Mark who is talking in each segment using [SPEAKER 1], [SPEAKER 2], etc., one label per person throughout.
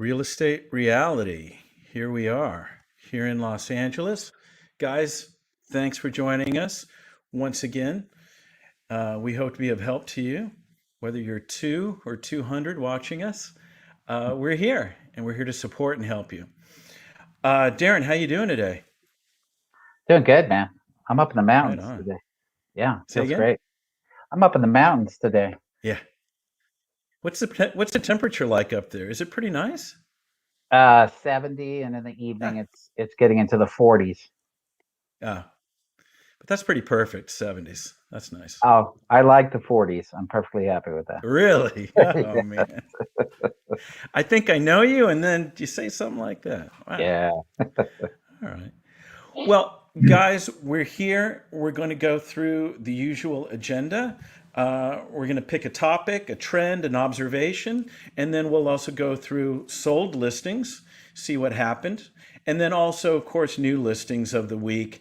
[SPEAKER 1] Real estate reality. Here we are, here in Los Angeles. Guys, thanks for joining us once again. We hope to be of help to you, whether you're 200 watching us. We're here, and we're here to support and help you. Darren, how you doing today?
[SPEAKER 2] Doing good, man. I'm up in the
[SPEAKER 1] Right
[SPEAKER 2] mountains
[SPEAKER 1] on.
[SPEAKER 2] today. Yeah,
[SPEAKER 1] Say
[SPEAKER 2] feels
[SPEAKER 1] again?
[SPEAKER 2] great. I'm up in the mountains today.
[SPEAKER 1] Yeah. What's the temperature like up there? Is it pretty nice?
[SPEAKER 2] 70, and in the evening
[SPEAKER 1] Yeah.
[SPEAKER 2] it's getting into the 40s.
[SPEAKER 1] Ah, but that's pretty perfect. 70s. That's nice.
[SPEAKER 2] Oh, I like the 40s. I'm perfectly happy with that.
[SPEAKER 1] Really? Oh man. I think I know you, and then you say something like that. Wow.
[SPEAKER 2] Yeah.
[SPEAKER 1] All right. Well, guys, we're here. We're going to go through the usual agenda. We're going to pick a topic, a trend, an observation, and then we'll also go through sold listings, see what happened, and then also, of course, new listings of the week,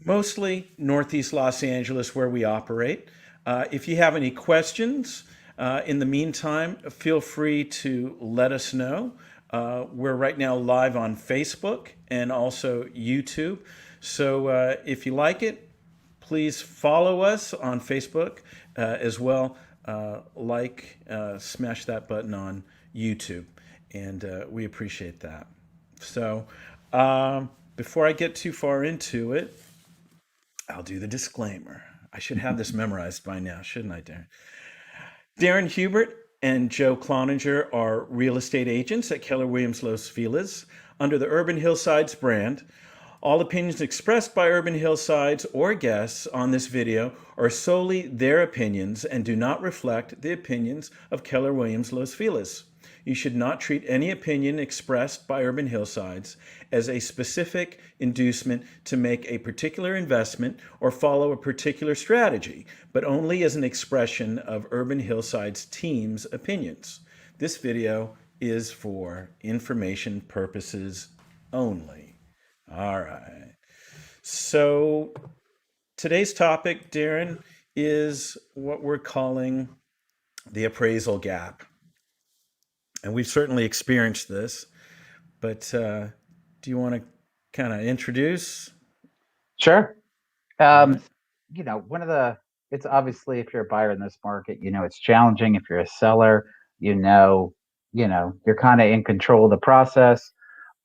[SPEAKER 1] mostly Northeast Los Angeles, where we operate. If you have any questions, in the meantime, feel free to let us know. We're right now live on Facebook and also YouTube. So if you like it, please follow us on Facebook as well. Smash that button on YouTube, and we appreciate that. So before I get too far into it, I'll do the disclaimer. I should have this memorized by now, shouldn't I, Darren? Darren Hubert and Joe Cloninger are real estate agents at Keller Williams Los Feliz under the Urban Hillsides brand. All opinions expressed by Urban Hillsides or guests on this video are solely their opinions and do not reflect the opinions of Keller Williams Los Feliz. You should not treat any opinion expressed by Urban Hillsides as a specific inducement to make a particular investment or follow a particular strategy, but only as an expression of Urban Hillsides Team's opinions. This video is for information purposes only. All right. So today's topic, Darren, is what we're calling the appraisal gap. And we've certainly experienced this, but do you want to kind of introduce?
[SPEAKER 2] Sure.
[SPEAKER 1] All
[SPEAKER 2] Um,
[SPEAKER 1] right.
[SPEAKER 2] one of the it's obviously, if you're a buyer in this market, it's challenging. If you're a seller, you're kind of in control of the process.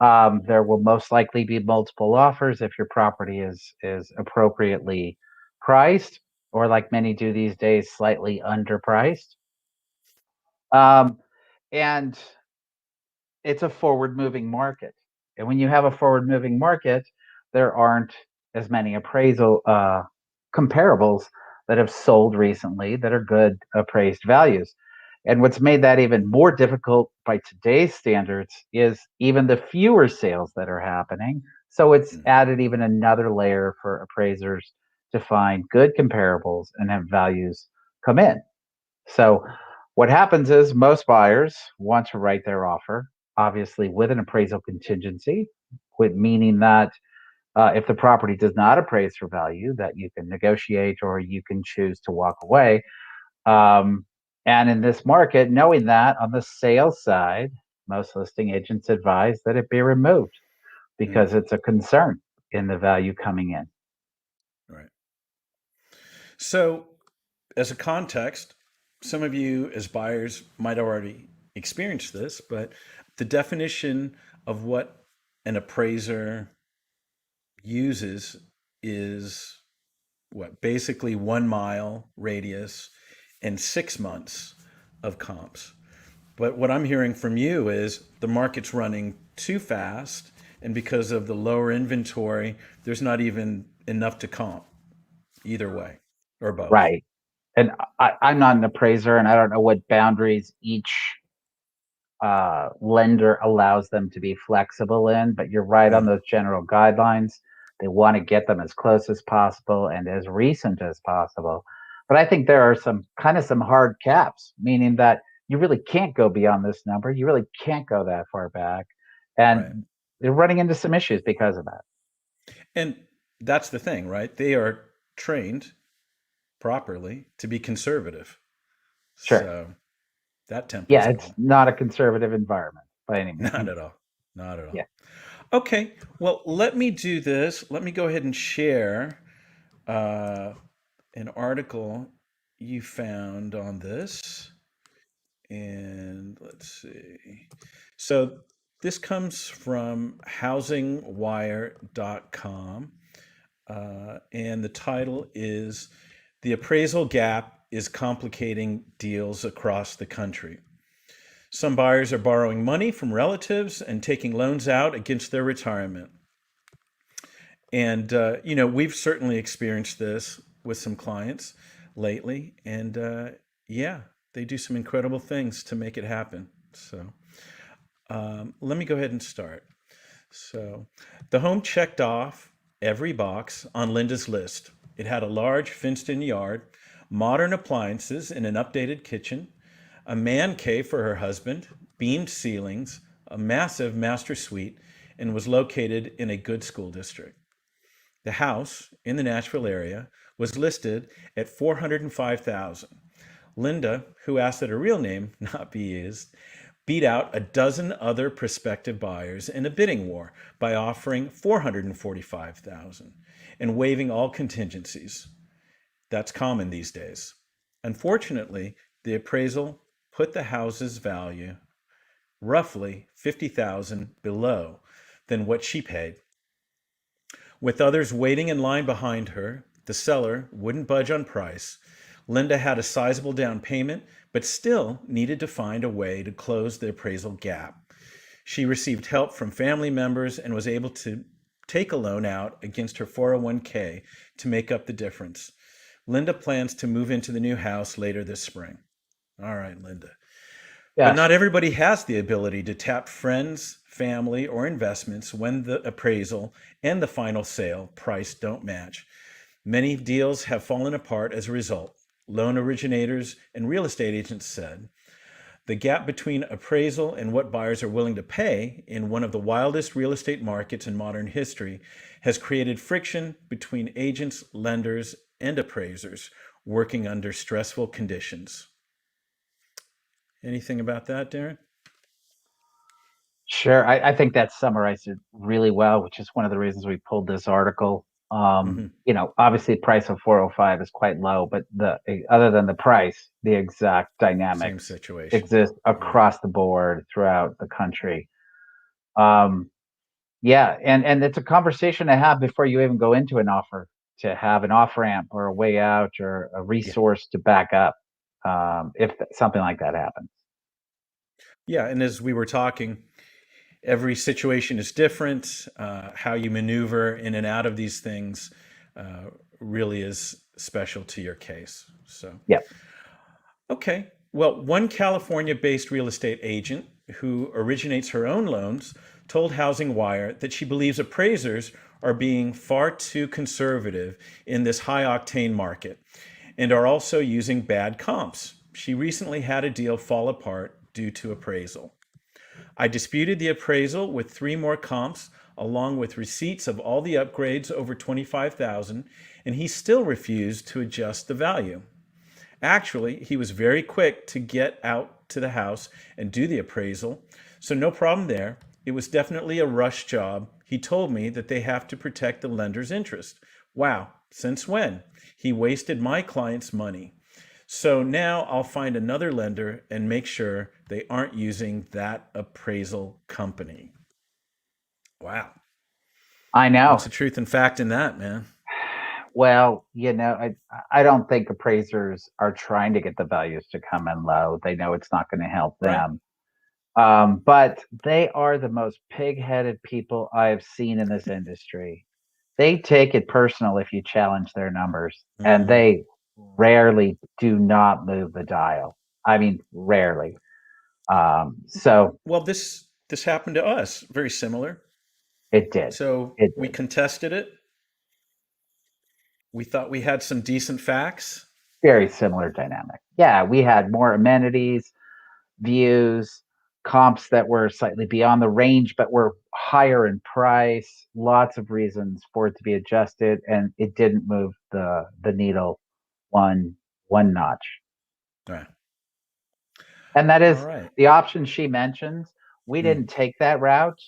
[SPEAKER 2] There will most likely be multiple offers if your property is appropriately priced, or like many do these days, slightly underpriced. Um, and it's a forward moving market. And when you have a forward moving market, there aren't as many appraisal comparables that have sold recently that are good appraised values. And what's made that even more difficult by today's standards is even the fewer sales that are happening. So it's
[SPEAKER 1] Mm.
[SPEAKER 2] added even another layer for appraisers to find good comparables and have values come in. So what happens is most buyers want to write their offer, obviously with an appraisal contingency, with meaning that if the property does not appraise for value, that you can negotiate or you can choose to walk away. Um, and in this market, knowing that on the sales side, most listing agents advise that it be removed because
[SPEAKER 1] Mm.
[SPEAKER 2] it's a concern in the value coming in.
[SPEAKER 1] Right. So, as a context, some of you as buyers might already experience this, but the definition of what an appraiser uses is what basically 1 mile radius and 6 months of comps. But what I'm hearing from you is the market's running too fast, and because of the lower inventory, there's not even enough to comp either way or both.
[SPEAKER 2] Right. And I'm not an appraiser, and I don't know what boundaries each lender allows them to be flexible in, but you're right on
[SPEAKER 1] Mm.
[SPEAKER 2] those general guidelines. They want to get them as close as possible and as recent as possible. But I think there are some hard caps, meaning that you really can't go beyond this number. You really can't go that far back.
[SPEAKER 1] Right.
[SPEAKER 2] And they're running into some issues because of that.
[SPEAKER 1] And that's the thing, right? They are trained properly to be conservative.
[SPEAKER 2] Sure.
[SPEAKER 1] So that tempers
[SPEAKER 2] Yeah,
[SPEAKER 1] a
[SPEAKER 2] it's
[SPEAKER 1] little.
[SPEAKER 2] not a conservative environment. by any
[SPEAKER 1] Not
[SPEAKER 2] means.
[SPEAKER 1] at all. Not at
[SPEAKER 2] Yeah.
[SPEAKER 1] all. Okay, well, let me do this. Let me go ahead and share uh, an article you found on this. And let's see. So this comes from housingwire.com. And the title is The Appraisal Gap is Complicating Deals Across the Country. Some buyers are borrowing money from relatives and taking loans out against their retirement. And, we've certainly experienced this with some clients lately. And yeah, they do some incredible things to make it happen. So let me go ahead and start. So the home checked off every box on Linda's list. It had a large fenced in yard, modern appliances in an updated kitchen, a man cave for her husband, beamed ceilings, a massive master suite, and was located in a good school district. The house in the Nashville area was listed at 405,000. Linda, who asked that her real name not be used, beat out a dozen other prospective buyers in a bidding war by offering 445,000 and waiving all contingencies. That's common these days. Unfortunately, the appraisal put the house's value roughly 50,000 below than what she paid. With others waiting in line behind her, the seller wouldn't budge on price. Linda had a sizable down payment, but still needed to find a way to close the appraisal gap. She received help from family members and was able to take a loan out against her 401k to make up the difference. Linda plans to move into the new house later this spring. All right, Linda. But
[SPEAKER 2] Yes.
[SPEAKER 1] not everybody has the ability to tap friends, family, or investments when the appraisal and the final sale price don't match. Many deals have fallen apart as a result. Loan originators and real estate agents said the gap between appraisal and what buyers are willing to pay in one of the wildest real estate markets in modern history has created friction between agents, lenders, and appraisers working under stressful conditions. Anything about that, Darren?
[SPEAKER 2] Sure. I think that summarized it really well, which is one of the reasons we pulled this article.
[SPEAKER 1] Mm-hmm.
[SPEAKER 2] Obviously, the price of 405 is quite low, but other than the price, the exact
[SPEAKER 1] Same
[SPEAKER 2] dynamics
[SPEAKER 1] situation.
[SPEAKER 2] exist
[SPEAKER 1] Yeah.
[SPEAKER 2] across the board throughout the country. Um, yeah, and it's a conversation to have before you even go into an offer, to have an off ramp or a way out or a
[SPEAKER 1] Yeah.
[SPEAKER 2] resource to back up if something like that happens.
[SPEAKER 1] Yeah. And as we were talking, every situation is different. How you maneuver in and out of these things uh, really is special to your case. So,
[SPEAKER 2] Yeah.
[SPEAKER 1] okay. Well, one California based real estate agent who originates her own loans told Housing Wire that she believes appraisers are being far too conservative in this high octane market and are also using bad comps. She recently had a deal fall apart due to appraisal. I disputed the appraisal with three more comps along with receipts of all the upgrades over 25,000 and he still refused to adjust the value. Actually, he was very quick to get out to the house and do the appraisal, so no problem there. It was definitely a rush job. He told me that they have to protect the lender's interest. Wow, since when? He wasted my client's money. So now I'll find another lender and make sure they aren't using that appraisal company. Wow.
[SPEAKER 2] I
[SPEAKER 1] What's
[SPEAKER 2] know.
[SPEAKER 1] the truth and fact in that, man?
[SPEAKER 2] Well, I don't think appraisers are trying to get the values to come in low. They know it's not going to help
[SPEAKER 1] Right.
[SPEAKER 2] them. But they are the most pig-headed people I've seen in this industry. They take it personal if you challenge their numbers, and
[SPEAKER 1] Mm.
[SPEAKER 2] they rarely do not move the dial. I mean, rarely. So
[SPEAKER 1] Well, this happened to us. Very similar.
[SPEAKER 2] it did.
[SPEAKER 1] So
[SPEAKER 2] It
[SPEAKER 1] we
[SPEAKER 2] did.
[SPEAKER 1] contested it. We thought we had some decent facts.
[SPEAKER 2] Very similar dynamic. Yeah, we had more amenities, views, comps that were slightly beyond the range, but were higher in price. Lots of reasons for it to be adjusted, and it didn't move the needle one one notch.
[SPEAKER 1] All right.
[SPEAKER 2] And that
[SPEAKER 1] All
[SPEAKER 2] is
[SPEAKER 1] right.
[SPEAKER 2] the option she mentions. We
[SPEAKER 1] Mm,
[SPEAKER 2] didn't take that route,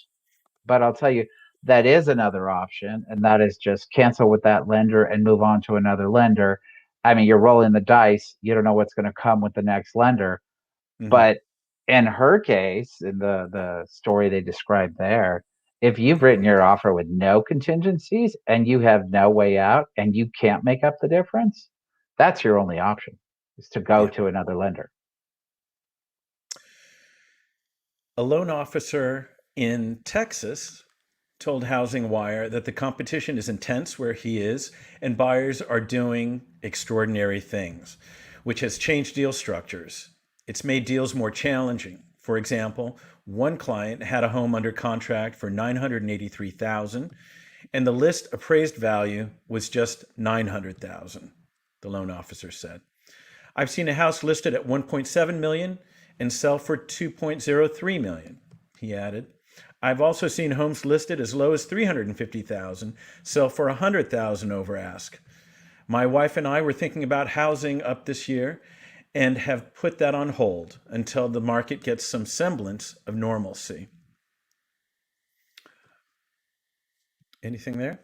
[SPEAKER 2] but I'll tell you that is another option, and that is just cancel with that lender and move on to another lender. I mean, you're rolling the dice. You don't know what's going to come with the next lender.
[SPEAKER 1] mhm.
[SPEAKER 2] But in her case, in the story they described there, if you've written your offer with no contingencies and you have no way out and you can't make up the difference, that's your only option is to go
[SPEAKER 1] Yeah.
[SPEAKER 2] to another lender.
[SPEAKER 1] A loan officer in Texas told Housing Wire that the competition is intense where he is, and buyers are doing extraordinary things, which has changed deal structures. It's made deals more challenging. For example, one client had a home under contract for $983,000, and the list appraised value was just $900,000, the loan officer said. I've seen a house listed at 1.7 million and sell for 2.03 million, he added. I've also seen homes listed as low as 350,000 sell for 100,000 over ask. My wife and I were thinking about housing up this year and have put that on hold until the market gets some semblance of normalcy. Anything there?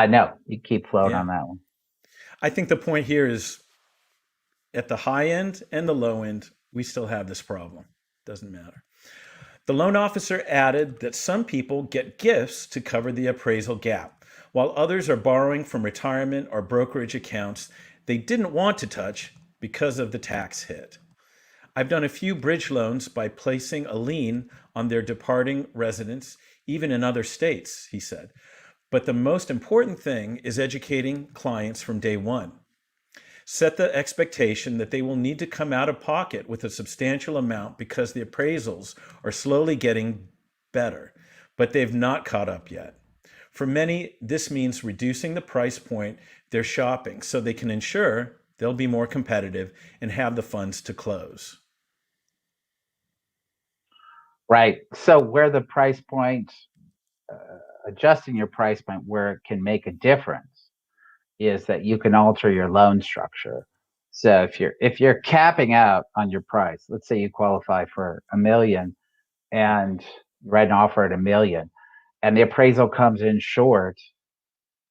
[SPEAKER 2] No, you keep floating
[SPEAKER 1] Yeah.
[SPEAKER 2] on that one.
[SPEAKER 1] I think the point here is at the high end and the low end, we still have this problem. Doesn't matter. The loan officer added that some people get gifts to cover the appraisal gap, while others are borrowing from retirement or brokerage accounts they didn't want to touch because of the tax hit. I've done a few bridge loans by placing a lien on their departing residence, even in other states, he said. But the most important thing is educating clients from day one. Set the expectation that they will need to come out of pocket with a substantial amount because the appraisals are slowly getting better, but they've not caught up yet. For many, this means reducing the price point they're shopping so they can ensure they'll be more competitive and have the funds to close.
[SPEAKER 2] Right. So where the price point, adjusting your price point where it can make a difference is that you can alter your loan structure. So if you're capping out on your price, let's say you qualify for a million and write an offer at a million, and the appraisal comes in short,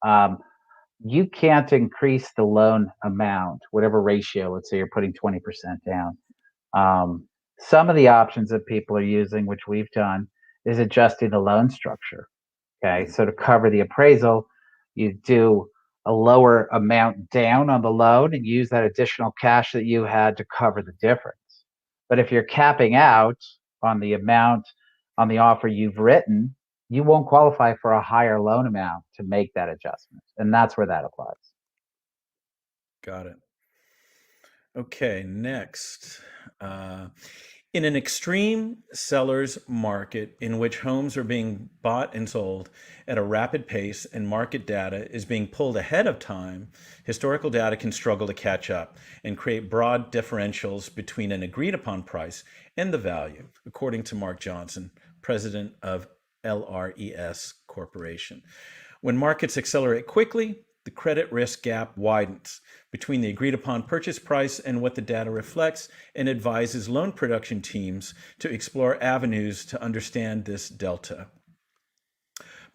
[SPEAKER 2] um, you can't increase the loan amount, whatever ratio. Let's say you're putting 20% down. Um, some of the options that people are using, which we've done, is adjusting the loan structure. Okay,
[SPEAKER 1] Mm,
[SPEAKER 2] so to cover the appraisal, you do a lower amount down on the loan and use that additional cash that you had to cover the difference. But if you're capping out on the amount on the offer you've written, you won't qualify for a higher loan amount to make that adjustment. And that's where that applies.
[SPEAKER 1] got it. Okay, next. Uh, in an extreme seller's market in which homes are being bought and sold at a rapid pace and market data is being pulled ahead of time, historical data can struggle to catch up and create broad differentials between an agreed upon price and the value, according to Mark Johnson, president of LRES Corporation. When markets accelerate quickly, the credit risk gap widens between the agreed upon purchase price and what the data reflects and advises loan production teams to explore avenues to understand this delta.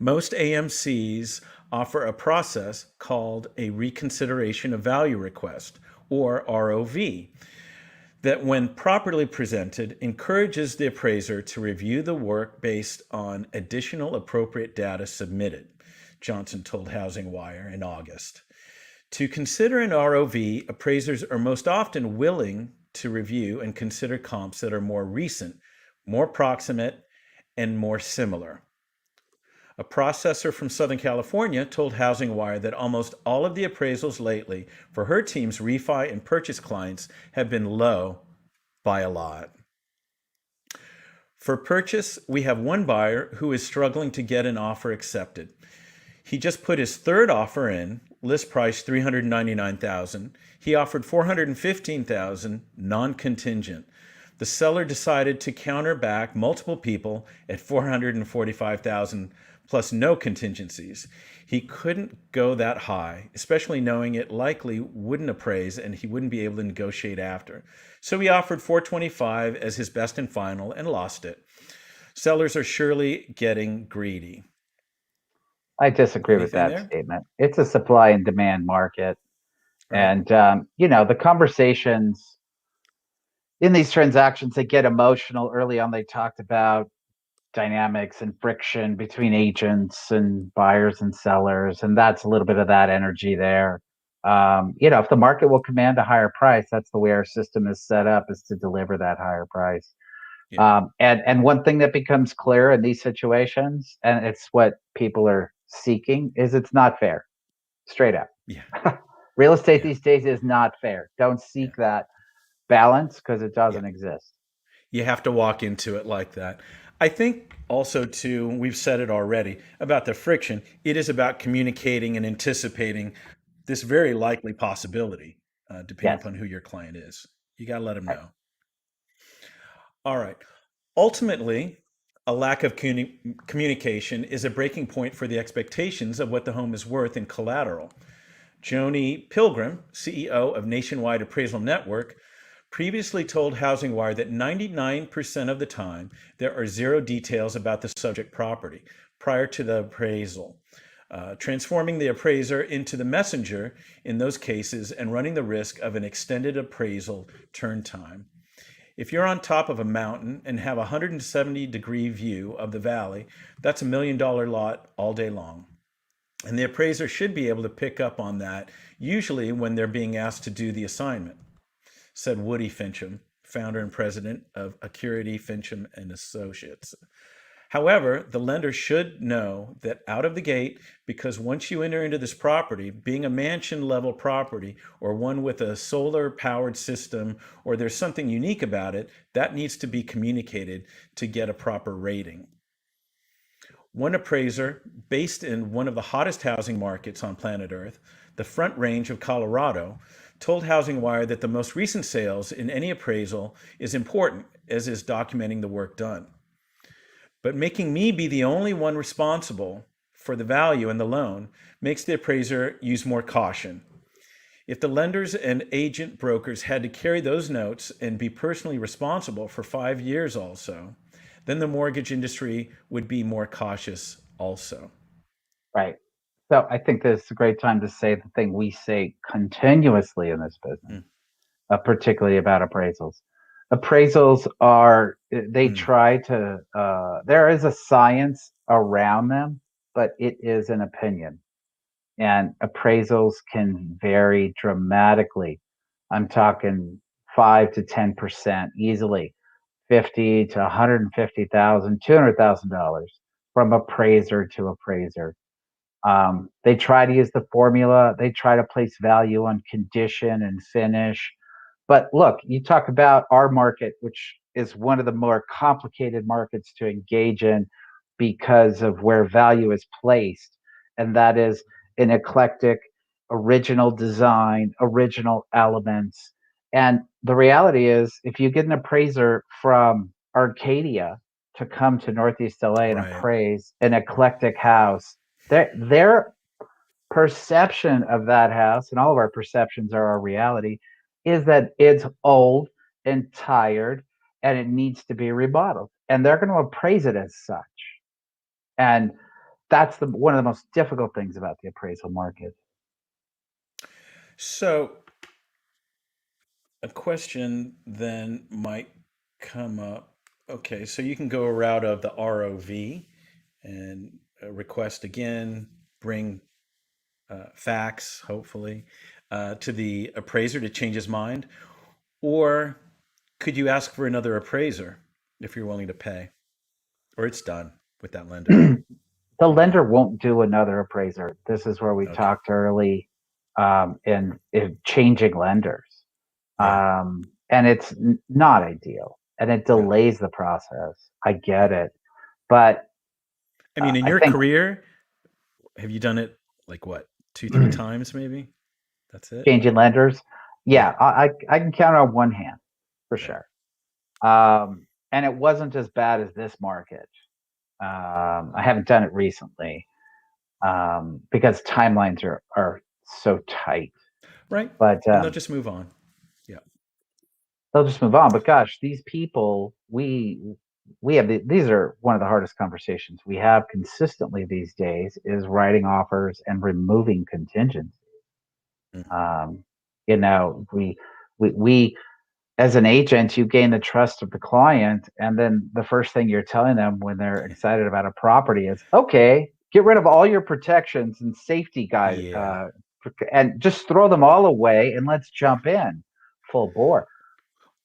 [SPEAKER 1] Most AMCs offer a process called a reconsideration of value request, or ROV, that when properly presented encourages the appraiser to review the work based on additional appropriate data submitted, Johnson told Housing Wire in August. To consider an ROV, appraisers are most often willing to review and consider comps that are more recent, more proximate, and more similar. A processor from Southern California told Housing Wire that almost all of the appraisals lately for her team's refi and purchase clients have been low by a lot. For purchase, we have one buyer who is struggling to get an offer accepted. He just put his third offer in, list price $399,000. He offered $415,000 non-contingent. The seller decided to counter back multiple people at $445,000 plus no contingencies. He couldn't go that high, especially knowing it likely wouldn't appraise and he wouldn't be able to negotiate after. So he offered 425 as his best and final and lost it. Sellers are surely getting greedy.
[SPEAKER 2] I disagree with
[SPEAKER 1] Anything
[SPEAKER 2] that
[SPEAKER 1] there?
[SPEAKER 2] statement. It's a supply and demand market.
[SPEAKER 1] Right.
[SPEAKER 2] And, the conversations in these transactions, they get emotional. Early on, they talked about dynamics and friction between agents and buyers and sellers. And that's a little bit of that energy there. If the market will command a higher price, that's the way our system is set up, is to deliver that higher price.
[SPEAKER 1] Yeah.
[SPEAKER 2] And one thing that becomes clear in these situations, and it's what people are seeking, is it's not fair. Straight up.
[SPEAKER 1] Yeah.
[SPEAKER 2] Real estate
[SPEAKER 1] Yeah.
[SPEAKER 2] these days is not fair. Don't
[SPEAKER 1] Yeah.
[SPEAKER 2] seek that balance because it
[SPEAKER 1] Yeah.
[SPEAKER 2] doesn't exist.
[SPEAKER 1] You have to walk into it like that. I think also, too, we've said it already about the friction. It is about communicating and anticipating this very likely possibility, depending
[SPEAKER 2] Yes.
[SPEAKER 1] upon who your client is. You got to let them
[SPEAKER 2] Right.
[SPEAKER 1] know. All right. Ultimately, a lack of communication is a breaking point for the expectations of what the home is worth in collateral. Joni Pilgrim, CEO of Nationwide Appraisal Network, previously told Housing Wire that 99% of the time there are zero details about the subject property prior to the appraisal, transforming the appraiser into the messenger in those cases and running the risk of an extended appraisal turn time. If you're on top of a mountain and have a 170-degree view of the valley, that's $1 million lot all day long. And the appraiser should be able to pick up on that, usually when they're being asked to do the assignment, said Woody Fincham, founder and president of Acurity Fincham and Associates. However, the lender should know that out of the gate, because once you enter into this property, being a mansion level property or one with a solar powered system, or there's something unique about it, that needs to be communicated to get a proper rating. One appraiser, based in one of the hottest housing markets on planet Earth, the Front Range of Colorado, told Housing Wire that the most recent sales in any appraisal is important, as is documenting the work done. But making me be the only one responsible for the value and the loan makes the appraiser use more caution. If the lenders and agent brokers had to carry those notes and be personally responsible for 5 years also, then the mortgage industry would be more cautious also.
[SPEAKER 2] Right. So I think this is a great time to say the thing we say continuously in this business,
[SPEAKER 1] Mm,
[SPEAKER 2] particularly about appraisals. Appraisals are, they
[SPEAKER 1] mm,
[SPEAKER 2] try to, there is a science around them, but it is an opinion. And appraisals can vary dramatically. I'm talking 5 to 10% easily, 50 to 150,000, $200,000 from appraiser to appraiser. They try to use the formula. They try to place value on condition and finish. But look, you talk about our market, which is one of the more complicated markets to engage in because of where value is placed. And that is an eclectic, original design, original elements. And the reality is, if you get an appraiser from Arcadia to come to Northeast LA and
[SPEAKER 1] right.
[SPEAKER 2] appraise an eclectic house, their perception of that house, and all of our perceptions are our reality, is that it's old and tired and it needs to be remodeled. And they're going to appraise it as such. And that's one of the most difficult things about the appraisal market.
[SPEAKER 1] So a question then might come up. Okay, so you can go a route of the ROV and request again, bring facts, hopefully, to the appraiser to change his mind. Or could you ask for another appraiser if you're willing to pay? Or it's done with that lender.
[SPEAKER 2] The
[SPEAKER 1] You're
[SPEAKER 2] lender
[SPEAKER 1] done.
[SPEAKER 2] won't do another appraiser. This is where we
[SPEAKER 1] Okay.
[SPEAKER 2] talked early in changing lenders.
[SPEAKER 1] Yeah.
[SPEAKER 2] And it's not ideal and it
[SPEAKER 1] Yeah.
[SPEAKER 2] delays the process. I get
[SPEAKER 1] Yeah.
[SPEAKER 2] it. But
[SPEAKER 1] I mean, in
[SPEAKER 2] I
[SPEAKER 1] your
[SPEAKER 2] think
[SPEAKER 1] career, have you done it like what, two, three times maybe? That's it?
[SPEAKER 2] changing lenders,
[SPEAKER 1] Yeah.
[SPEAKER 2] yeah, I can count on one hand for
[SPEAKER 1] Yeah.
[SPEAKER 2] sure. And it wasn't as bad as this market. I haven't done it recently because timelines are so tight.
[SPEAKER 1] Right.
[SPEAKER 2] But
[SPEAKER 1] And they'll just move on. Yeah.
[SPEAKER 2] they'll just move on. But gosh, these people, we have these are one of the hardest conversations we have consistently these days is writing offers and removing contingency.
[SPEAKER 1] Mm.
[SPEAKER 2] Um, you know, we as an agent, you gain the trust of the client, and then the first thing you're telling them when they're excited about a property is, okay, get rid of all your protections and safety guide,
[SPEAKER 1] Yeah.
[SPEAKER 2] and just throw them all away, and let's
[SPEAKER 1] Yeah.
[SPEAKER 2] jump in full bore.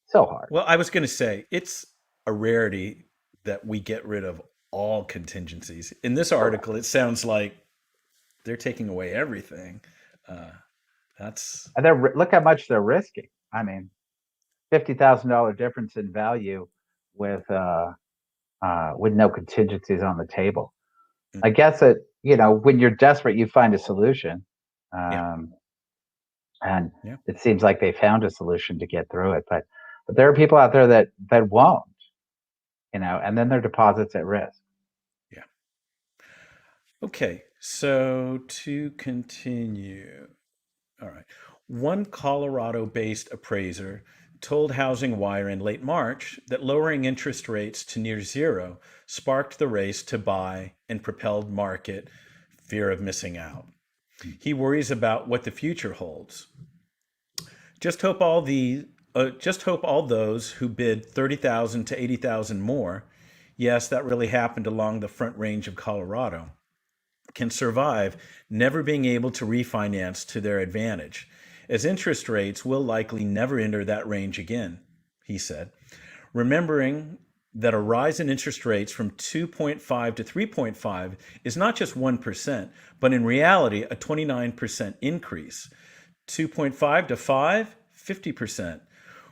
[SPEAKER 2] So hard.
[SPEAKER 1] Well, I was going to say it's a rarity that we get rid of all contingencies. In this
[SPEAKER 2] Correct.
[SPEAKER 1] article, it sounds like they're taking away everything. Uh, that's
[SPEAKER 2] And look how much they're risking. I mean, $50,000 difference in value with no contingencies on the table. I guess that when you're desperate, you find a solution,
[SPEAKER 1] yeah,
[SPEAKER 2] um, and
[SPEAKER 1] yeah,
[SPEAKER 2] it seems like they found a solution to get through it. But there are people out there that won't, and then their deposits at risk.
[SPEAKER 1] yeah. Okay, so to continue, all right. One Colorado based appraiser told Housing Wire in late March that lowering interest rates to near zero sparked the race to buy and propelled market fear of missing out. He worries about what the future holds. Just hope all the just hope all those who bid 30,000 to 80,000 more, yes, that really happened along the Front Range of Colorado, can survive never being able to refinance to their advantage, as interest rates will likely never enter that range again, he said, remembering that a rise in interest rates from 2.5 to 3.5 is not just 1%, but in reality a 29% increase. 2.5 to 5, 50%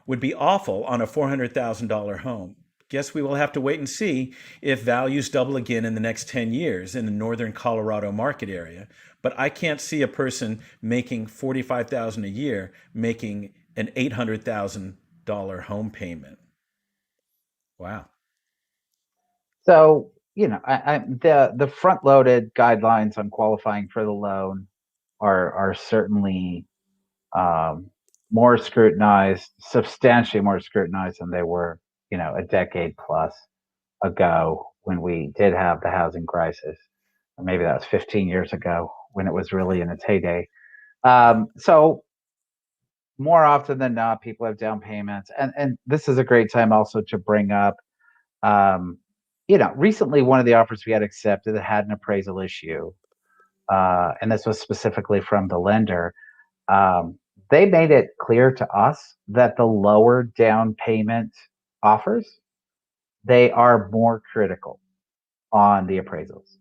[SPEAKER 1] would be awful on a $400,000 home. Guess we will have to wait and see if values double again in the next 10 years in the northern Colorado market area. But I can't see a person making $45,000 a year making an $800,000 home payment. Wow.
[SPEAKER 2] So the front loaded guidelines on qualifying for the loan are certainly um, more scrutinized, substantially more scrutinized than they were, a decade plus ago when we did have the housing crisis. Or maybe that was 15 years ago when it was really
[SPEAKER 1] Right.
[SPEAKER 2] in its heyday.
[SPEAKER 1] Yeah.
[SPEAKER 2] So more often than not, people have down payments, and this is a great time also to bring up. Um, recently one of the offers we had accepted that had an appraisal issue, and this was specifically from the lender. Um, they made it clear to us that the lower down payment offers, they are more critical on the appraisals.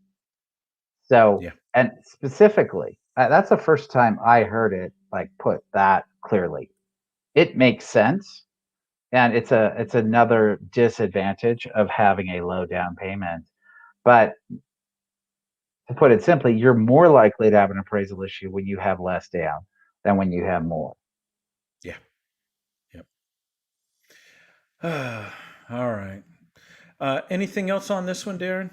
[SPEAKER 2] So,
[SPEAKER 1] Yeah.
[SPEAKER 2] and specifically, that's the first time I heard it like put that clearly. It makes sense, and it's another disadvantage of having a low down payment. But to put it simply, you're more likely to have an appraisal issue when you have less down than when you have more.
[SPEAKER 1] Yeah. Yep. All right. Anything else on this one, Darren?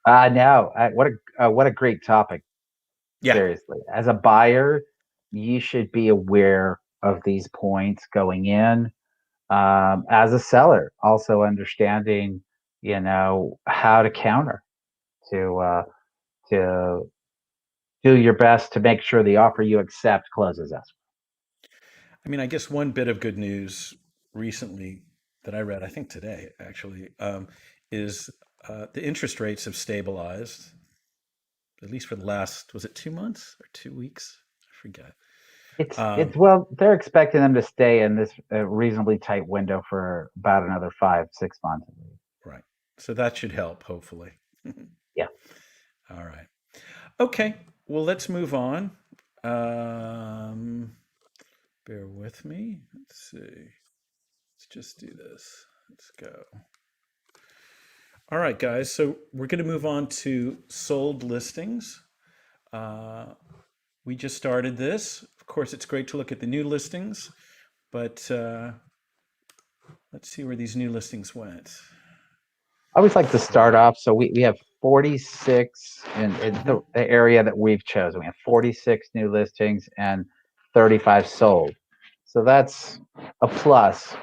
[SPEAKER 2] No, what a great topic.
[SPEAKER 1] Yeah.
[SPEAKER 2] Seriously, as a buyer, you should be aware of these points going in. As a seller, also understanding, how to counter to do your best to make sure the offer you accept closes us.
[SPEAKER 1] I mean, I guess one bit of good news recently that I read, I think today actually, is the interest rates have stabilized, at least for the last, was it 2 months or 2 weeks? I forget.
[SPEAKER 2] It's
[SPEAKER 1] Um,
[SPEAKER 2] well, they're expecting them to stay in this reasonably tight window for about another 5, 6 months.
[SPEAKER 1] right. So that should help, hopefully.
[SPEAKER 2] Yeah.
[SPEAKER 1] All right. Okay. Well, let's move on. Um, bear with me. Let's see. Let's just do this. Let's go. All right, guys. So we're going to move on to sold listings. Uh, we just started this. Of course, it's great to look at the new listings, but let's see where these new listings went.
[SPEAKER 2] I always like to start
[SPEAKER 1] So,
[SPEAKER 2] off. So we have 46 in
[SPEAKER 1] mhm,
[SPEAKER 2] the area that we've chosen. We have 46 new listings and 35 sold. So that's a plus,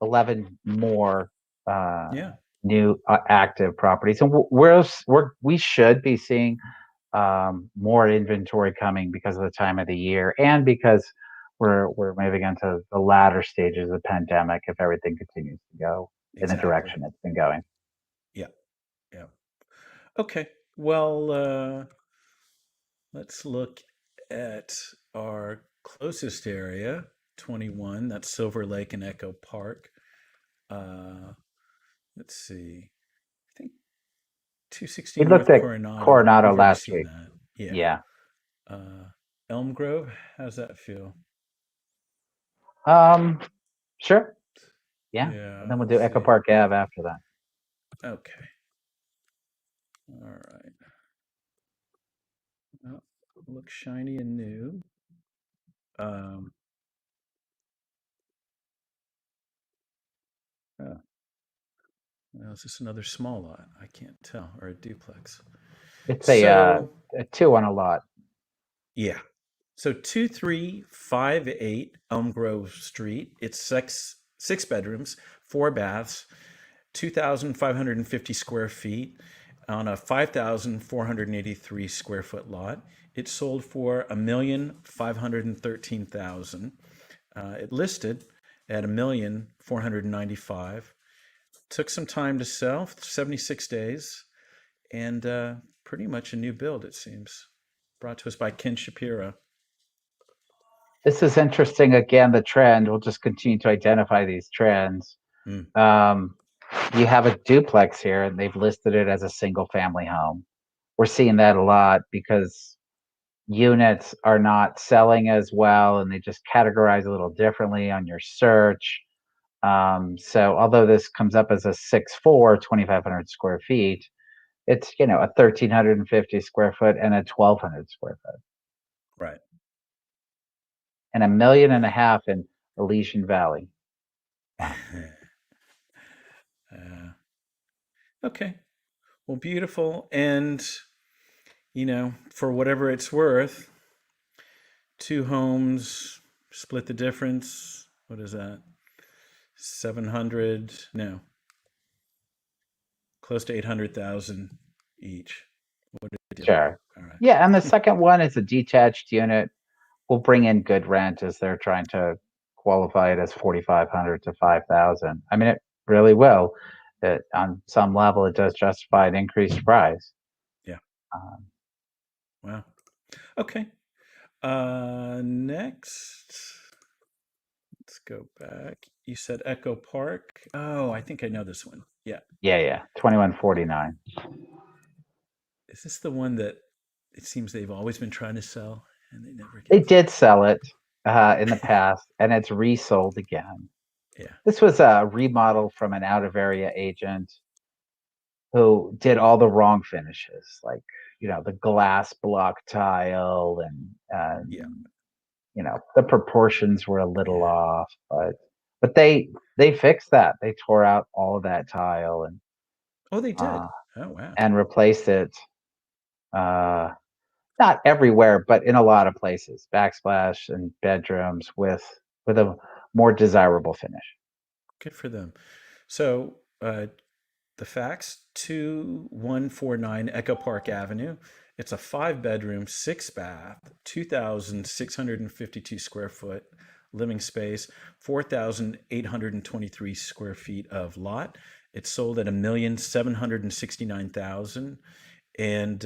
[SPEAKER 2] 11 more uh,
[SPEAKER 1] yeah,
[SPEAKER 2] new active properties. And we should be seeing more inventory coming because of the time of the year and because we're moving into the latter stages of the pandemic if everything continues to go in the
[SPEAKER 1] exactly.
[SPEAKER 2] direction it's been going.
[SPEAKER 1] Yeah, yeah. Okay. Well, let's look at our closest area, 21. That's Silver Lake and Echo Park. Uh, let's see. I think
[SPEAKER 2] We
[SPEAKER 1] 216
[SPEAKER 2] looked
[SPEAKER 1] North
[SPEAKER 2] at
[SPEAKER 1] Coronado.
[SPEAKER 2] Coronado
[SPEAKER 1] We've already
[SPEAKER 2] last
[SPEAKER 1] seen
[SPEAKER 2] week.
[SPEAKER 1] that. Yeah.
[SPEAKER 2] Yeah.
[SPEAKER 1] Elm Grove, how's that feel?
[SPEAKER 2] Um, sure. Yeah. And
[SPEAKER 1] Yeah,
[SPEAKER 2] then we'll do
[SPEAKER 1] let's
[SPEAKER 2] Echo
[SPEAKER 1] see.
[SPEAKER 2] Park Ave after that.
[SPEAKER 1] Okay. All right. Well, looks shiny and new. Um, oh, well, is this another small lot? I can't tell, or a duplex.
[SPEAKER 2] It's
[SPEAKER 1] So,
[SPEAKER 2] a two on a lot.
[SPEAKER 1] yeah. So 2358 Elm Grove Street. It's six bedrooms, four baths, 2,550 square feet on a 5,483 square foot lot. It sold for 1,513,000. It listed at 1,495. Took some time to sell, 76 days, and pretty much a new build, it seems. Brought to us by Ken Shapiro.
[SPEAKER 2] This is interesting. Again, the trend. We'll just continue to identify these trends.
[SPEAKER 1] Mm,
[SPEAKER 2] Um, you have a duplex here, and they've listed it as a single family home. We're seeing that a lot because units are not selling as well, and they just categorize a little differently on your search. So although this comes up as a 6'4", 2,500 square feet, it's a 1,350 square foot and a 1,200 square foot,
[SPEAKER 1] right.
[SPEAKER 2] and $1.5 million in Elysian Valley. Wow.
[SPEAKER 1] uh, okay. Well, beautiful. And, for whatever it's worth, two homes, split the difference. What is that? 700, no, close to 800,000 each. What a deal.
[SPEAKER 2] Sure.
[SPEAKER 1] All right.
[SPEAKER 2] Yeah, and the second one is a detached unit. Will bring in good rent as they're trying to qualify it as 4,500 to 5,000. I mean, it really will. It, on some level, it does justify an increased price.
[SPEAKER 1] Yeah.
[SPEAKER 2] Um,
[SPEAKER 1] Wow. Okay. Next, let's go back. You said Echo Park. Oh, I think I know this one. Yeah.
[SPEAKER 2] yeah, 2149.
[SPEAKER 1] Is this the one that it seems they've always been trying to sell and they never
[SPEAKER 2] They
[SPEAKER 1] get
[SPEAKER 2] did sell it in the past, and it's resold again.
[SPEAKER 1] Yeah.
[SPEAKER 2] This was a remodel from an out of area agent who did all the wrong finishes, like the glass block tile and
[SPEAKER 1] Yeah.
[SPEAKER 2] the proportions were a little
[SPEAKER 1] Yeah.
[SPEAKER 2] off, but they fixed that. They tore out all of that tile
[SPEAKER 1] Oh, they
[SPEAKER 2] uh,
[SPEAKER 1] did. Oh, wow.
[SPEAKER 2] and replaced it. Uh, Not everywhere, but in a lot of places, backsplash and bedrooms with a more desirable finish.
[SPEAKER 1] Good for them. So, the facts 2149 Echo Park Avenue. It's a five bedroom, six bath, 2,652 square foot living space, 4,823 square feet of lot. It's sold at 1,769,000 and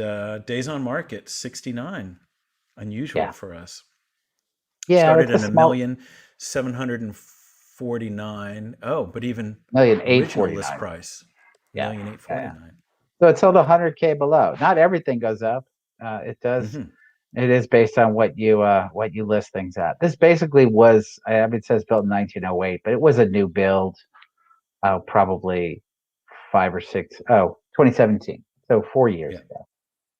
[SPEAKER 1] days on market 69. Unusual
[SPEAKER 2] Yeah,
[SPEAKER 1] for us.
[SPEAKER 2] yeah,
[SPEAKER 1] Started
[SPEAKER 2] it's a
[SPEAKER 1] at a
[SPEAKER 2] small
[SPEAKER 1] million 749. Oh, but even
[SPEAKER 2] million eight
[SPEAKER 1] original
[SPEAKER 2] forty
[SPEAKER 1] list
[SPEAKER 2] nine.
[SPEAKER 1] price,
[SPEAKER 2] Yeah,
[SPEAKER 1] million eight
[SPEAKER 2] yeah.
[SPEAKER 1] forty nine.
[SPEAKER 2] So it's sold 100K below. Not everything goes up. It does.
[SPEAKER 1] Mm-hmm.
[SPEAKER 2] It is based on what you list things at. This basically was. I mean, it says built in 1908, but it was a new build. Probably 5 or 6. Oh, 2017. So 4 years
[SPEAKER 1] Yeah,
[SPEAKER 2] ago.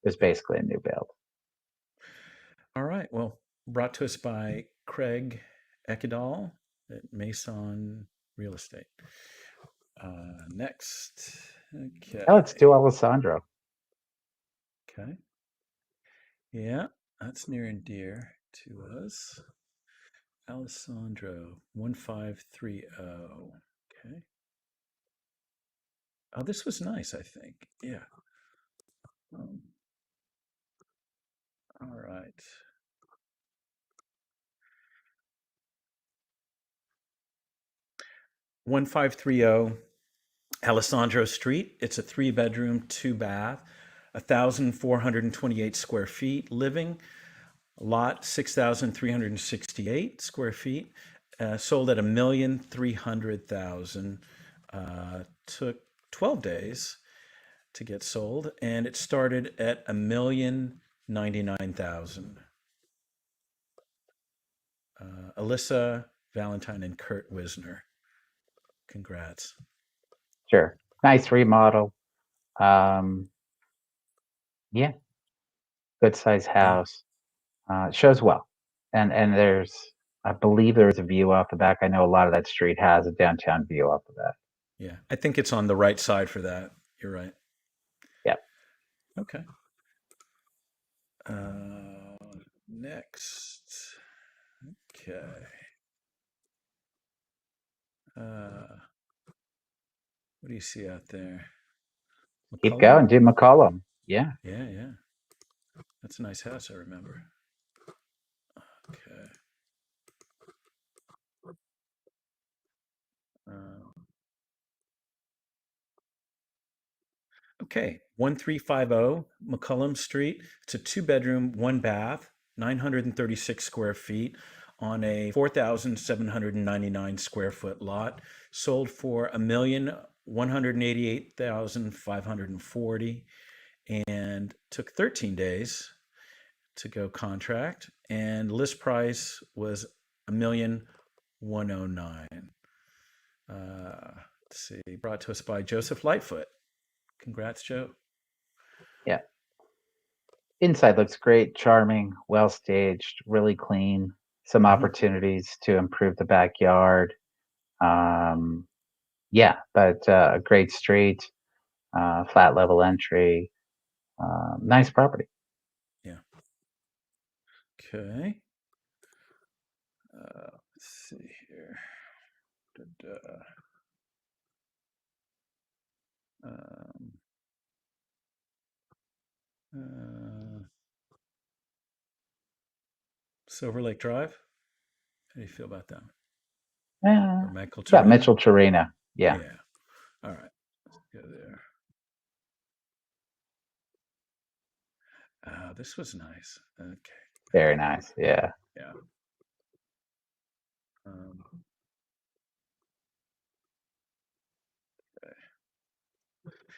[SPEAKER 2] It was
[SPEAKER 1] yeah.
[SPEAKER 2] basically a new build.
[SPEAKER 1] All right. Well, brought to us by Craig Ekedal at Mason Real Estate. Next. Okay.
[SPEAKER 2] Now let's do Alessandro.
[SPEAKER 1] Okay. Yeah, that's near and dear to us. Alessandro 1530. Okay. Oh, this was nice, I think. Yeah. Um, all right. One five three zero Alessandro Street. It's a 3 bedroom, 2 bath, 1,428 square feet. Living lot 6,368 square feet. Sold at 1,300,000. Took 12 days to get sold, and it started at 1,099,000. Alyssa Valentine and Kurt Wisner. Congrats.
[SPEAKER 2] Sure. Nice remodel. Yeah, good size house. It shows well. And there's, I believe there's a view off the back. I know a lot of that street has a downtown view off of that.
[SPEAKER 1] Yeah, I think it's on the right side for that. You're right.
[SPEAKER 2] Yep.
[SPEAKER 1] Okay. Next. Okay. What do you see out there?
[SPEAKER 2] Keep
[SPEAKER 1] McCullum?
[SPEAKER 2] going. Do McCollum. Yeah.
[SPEAKER 1] Yeah, yeah. That's a nice house, I remember. Okay. Okay, 1350 McCullum Street. It's a 2 bedroom, 1 bath, 936 square feet on a 4,799 square foot lot. Sold for 1,188,540 and took 13 days to go contract. And list price was 1,109,000. Let's see, brought to us by Joseph Lightfoot. Congrats, Joe.
[SPEAKER 2] Yeah. Inside looks great, charming, well staged, really clean. Some opportunities to improve the backyard. Yeah, but a great street, flat level entry, nice property.
[SPEAKER 1] Yeah. Okay. Let's see here. Da-da. Silver Lake Drive. How do you feel about that?
[SPEAKER 2] Yeah,
[SPEAKER 1] Or Michael
[SPEAKER 2] yeah,
[SPEAKER 1] Torena?
[SPEAKER 2] Mitchell Torena. Yeah.
[SPEAKER 1] Yeah. All right. Let's go there. This was nice. Okay.
[SPEAKER 2] Very nice. Yeah.
[SPEAKER 1] Yeah. Okay.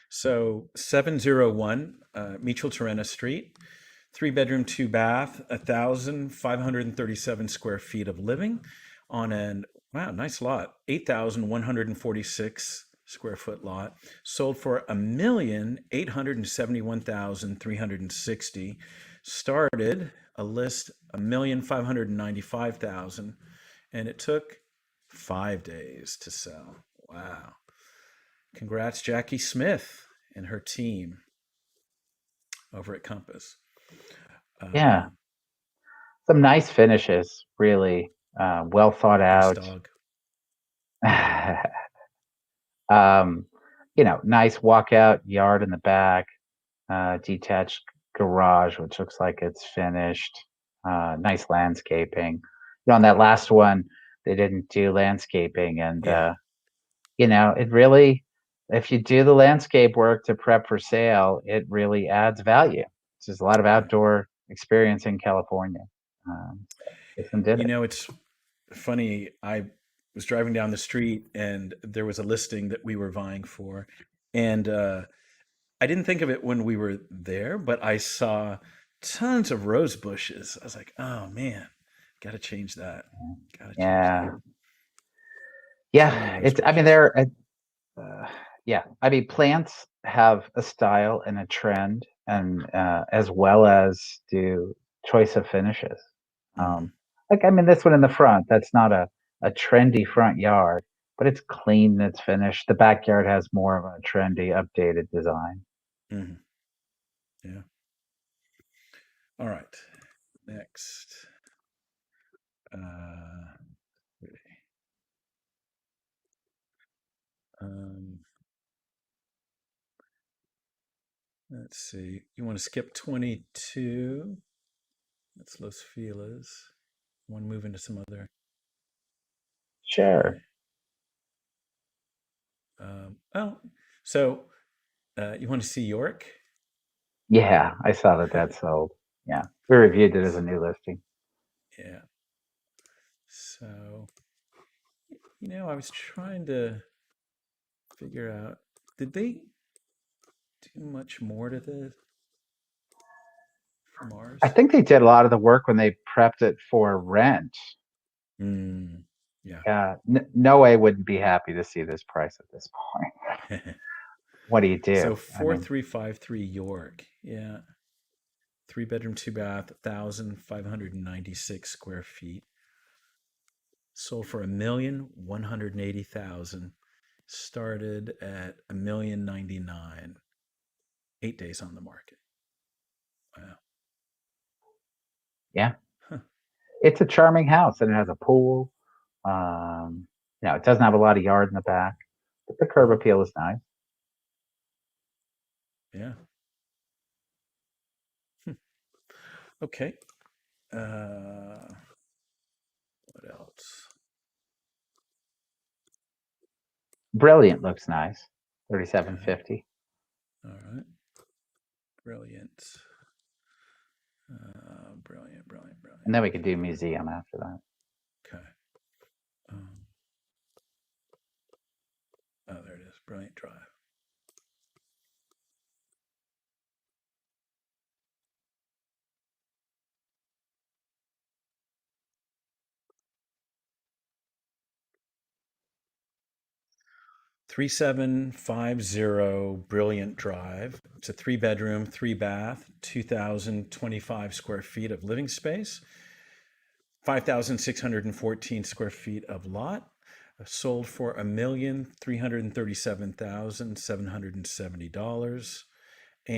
[SPEAKER 1] So 701 Mitchell Torena Street, 3 bedroom, 2 bath, 1,537 square feet of living on an, wow, nice lot, 8,146 square foot lot. Sold for 1,871,360. Started a list 1,595,000, and it took 5 days to sell. Wow. Congrats, Jackie Smith and her team over at Compass.
[SPEAKER 2] Yeah. Some nice finishes, really well thought
[SPEAKER 1] Nice
[SPEAKER 2] out.
[SPEAKER 1] dog.
[SPEAKER 2] Nice walkout yard in the back, detached garage, which looks like it's finished. Nice landscaping. On that last one, they didn't do landscaping, and
[SPEAKER 1] Yeah.
[SPEAKER 2] it really, if you do the landscape work to prep for sale, it really adds value. There's a lot of outdoor experience in California. This one did it.
[SPEAKER 1] It's funny. I was driving down the street and there was a listing that we were vying for. And I didn't think of it when we were there, but I saw tons of rose bushes. I was like, oh man, got to change that. Got to change
[SPEAKER 2] Yeah.
[SPEAKER 1] that.
[SPEAKER 2] Yeah, I mean, plants have a style and a trend, and as well as do choice of finishes.
[SPEAKER 1] Mhm.
[SPEAKER 2] This one in the front, that's not a trendy front yard, but it's clean. It's finished. The backyard has more of a trendy, updated design.
[SPEAKER 1] Hmm. Yeah. All right. Next. Uh, um, let's see. You want to skip 22? That's Los Feliz. Want to move into some other?
[SPEAKER 2] Sure.
[SPEAKER 1] Oh, so you want to see York?
[SPEAKER 2] Yeah, I saw that that sold. Yeah, we reviewed it as a new listing.
[SPEAKER 1] Yeah. So, I was trying to figure out, did they do much more to this from ours?
[SPEAKER 2] I think they did a lot of the work when they prepped it for rent.
[SPEAKER 1] Mm, yeah.
[SPEAKER 2] No way wouldn't be happy to see this price at this point. What do you
[SPEAKER 1] So
[SPEAKER 2] do? I mean,
[SPEAKER 1] 4353 York. Yeah. 3 bedroom, 2 bath, 1,596 square feet. Sold for 1,180,000. Started at 1,099,000. 8 days on the market. Wow.
[SPEAKER 2] yeah,
[SPEAKER 1] Huh.
[SPEAKER 2] it's a charming house and it has a pool. It doesn't have a lot of yard in the back, but the curb
[SPEAKER 1] Mhm.
[SPEAKER 2] appeal is nice.
[SPEAKER 1] Yeah. Hmm. Okay. What else?
[SPEAKER 2] Brilliant looks nice.
[SPEAKER 1] Okay.
[SPEAKER 2] 3750.
[SPEAKER 1] All right. Brilliant. Brilliant, brilliant,
[SPEAKER 2] And
[SPEAKER 1] brilliant.
[SPEAKER 2] then we could do museum after that.
[SPEAKER 1] Okay. Um, oh, there it is. Brilliant Drive. Three seven five zero Brilliant Drive. It's a 3 bedroom, 3 bath, 2,025 square feet of living space, 5,614 square feet of lot. Sold for $1,337,770,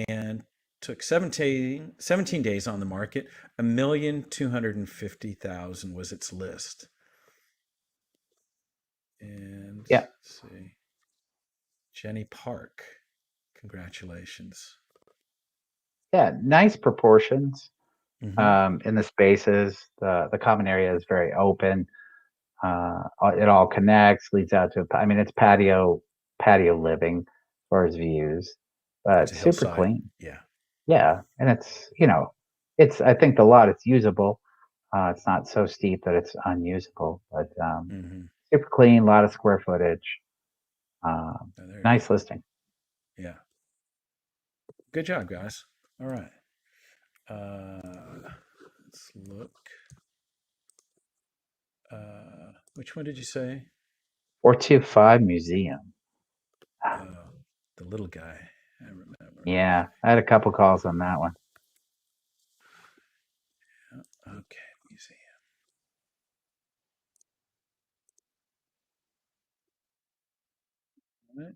[SPEAKER 1] and took 17 days on the market. 1,250,000 was its list. And
[SPEAKER 2] Yeah,
[SPEAKER 1] let's see, Jenny Park. Congratulations.
[SPEAKER 2] yeah, nice proportions
[SPEAKER 1] Mm-hmm.
[SPEAKER 2] in the spaces. The common area is very open. It all connects, leads out to. I mean, it's patio living as far as views,
[SPEAKER 1] It's
[SPEAKER 2] but
[SPEAKER 1] a
[SPEAKER 2] super
[SPEAKER 1] hillside.
[SPEAKER 2] clean.
[SPEAKER 1] Yeah.
[SPEAKER 2] Yeah, and it's. I think the lot it's usable. It's not so steep that it's unusable, but
[SPEAKER 1] Mm-hmm.
[SPEAKER 2] super clean, a lot of square footage. Um,
[SPEAKER 1] Oh, there it is.
[SPEAKER 2] nice listing.
[SPEAKER 1] Yeah. Good job, guys. All right. Let's look. Which one did you say?
[SPEAKER 2] 425 Museum.
[SPEAKER 1] Uh, the little guy. I remember.
[SPEAKER 2] Yeah, I had a couple calls on that one.
[SPEAKER 1] Yeah. Okay. Museum. All right.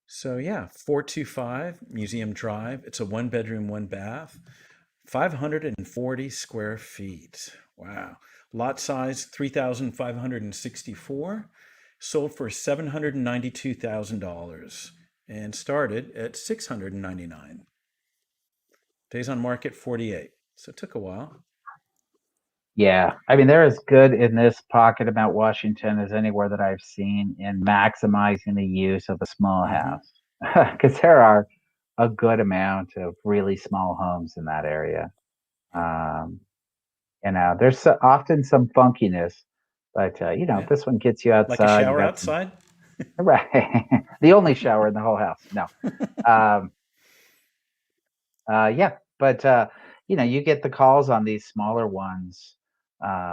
[SPEAKER 1] So yeah, 425 Museum Drive. It's a 1 bedroom, 1 bath, 540 square feet. Wow. Lot size 3,564. Sold for $792,000 and started at 699. Days on market 48. So it took a while.
[SPEAKER 2] Yeah, I mean they're as good in this pocket of Mount Washington as anywhere that I've seen in maximizing the use of a small
[SPEAKER 1] Mm-hmm.
[SPEAKER 2] house, because there are a good amount of really small homes in that area.
[SPEAKER 1] Yep.
[SPEAKER 2] Um, there's often some funkiness, but
[SPEAKER 1] Yeah.
[SPEAKER 2] this one gets you
[SPEAKER 1] Like a
[SPEAKER 2] outside. You
[SPEAKER 1] shower
[SPEAKER 2] got some
[SPEAKER 1] outside.
[SPEAKER 2] right, the only shower in the whole house. No, um, yeah, but you get the calls on these smaller ones,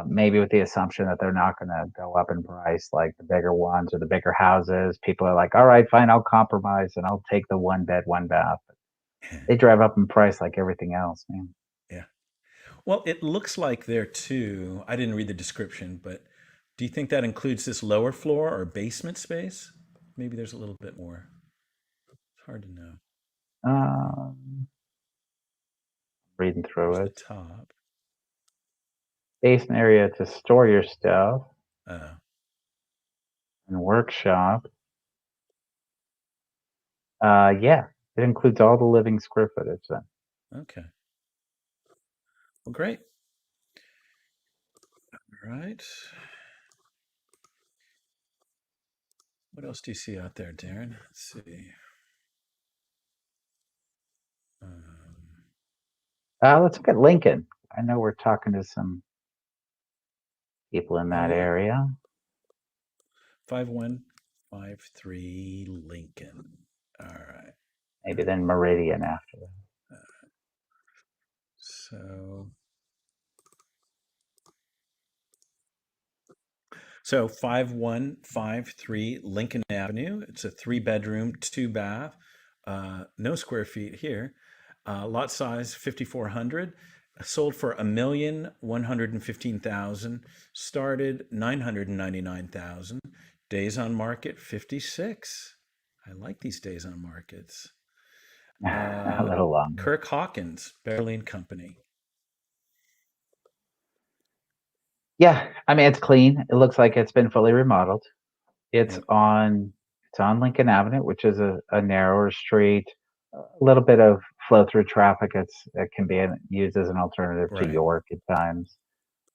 [SPEAKER 2] maybe with the assumption that they're not going to go up in price like the bigger ones or the bigger houses. People are like, "All right, fine, I'll compromise and I'll take the one bed, one bath." They drive up in price like everything else, man.
[SPEAKER 1] Yeah. Well, it looks like there too. I didn't read the description, but Do you think that includes this lower floor or basement space? Maybe there's a little bit more. It's hard to know.
[SPEAKER 2] Reading
[SPEAKER 1] There's
[SPEAKER 2] through
[SPEAKER 1] the
[SPEAKER 2] it.
[SPEAKER 1] top.
[SPEAKER 2] Basement area to store your stuff
[SPEAKER 1] Oh,
[SPEAKER 2] and workshop. Yeah, it includes all the living square footage then.
[SPEAKER 1] okay. Well, great. All right. What else do you see out there, Darren? Let's see.
[SPEAKER 2] Let's look at Lincoln. I know we're talking to some people in
[SPEAKER 1] Oh
[SPEAKER 2] that
[SPEAKER 1] yeah,
[SPEAKER 2] area.
[SPEAKER 1] 5153 Lincoln. All right.
[SPEAKER 2] Maybe then Meridian after that.
[SPEAKER 1] So 5153 Lincoln Avenue. It's a 3-bedroom, 2-bath, no square feet here. Lot size 5,400. Sold for $1,115,000. Started $999,000. Days on market 56. I like these days on markets.
[SPEAKER 2] A little longer.
[SPEAKER 1] Kirk Hawkins, Beverly and Company.
[SPEAKER 2] Yeah, I mean it's clean. It looks like it's been fully remodeled. It's
[SPEAKER 1] Yep.
[SPEAKER 2] on Lincoln Avenue, which is a narrower street. A little bit of flow through traffic. It can be used as an alternative to
[SPEAKER 1] Right.
[SPEAKER 2] York at times.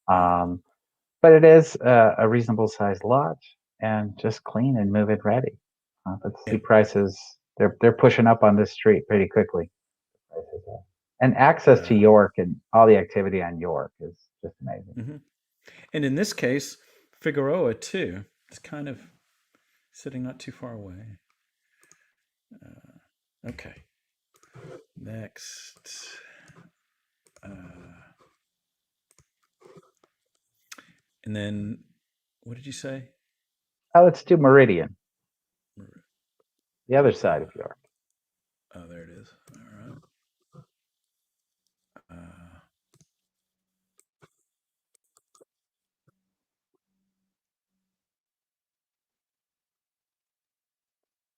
[SPEAKER 2] But it is a reasonable sized lot and just clean and move it ready. Let's see prices. They're pushing up on this street pretty quickly. And access to York and all the activity on York is just amazing.
[SPEAKER 1] Mm-hmm. And in this case, Figueroa too. It's kind of sitting not too far away. Okay. Next. And then, what did you say?
[SPEAKER 2] Let's do Meridian. The other side of York.
[SPEAKER 1] Oh, there it is. All right.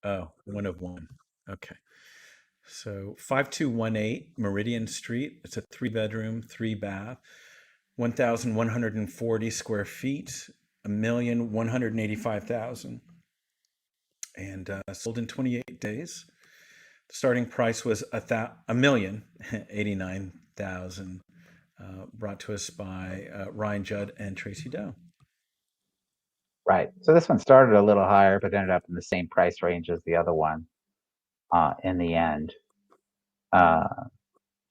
[SPEAKER 1] Oh, one of one. Okay. So 5218 Meridian Street. It's a 3-bedroom, 3-bath, 1,140 square feet, 1,185,000, and sold in 28 days. The starting price was $1,089,000. Brought to us by Ryan Judd and Tracy Doe.
[SPEAKER 2] Right. So this one started a little higher, but ended up in the same price range as the other one in the end.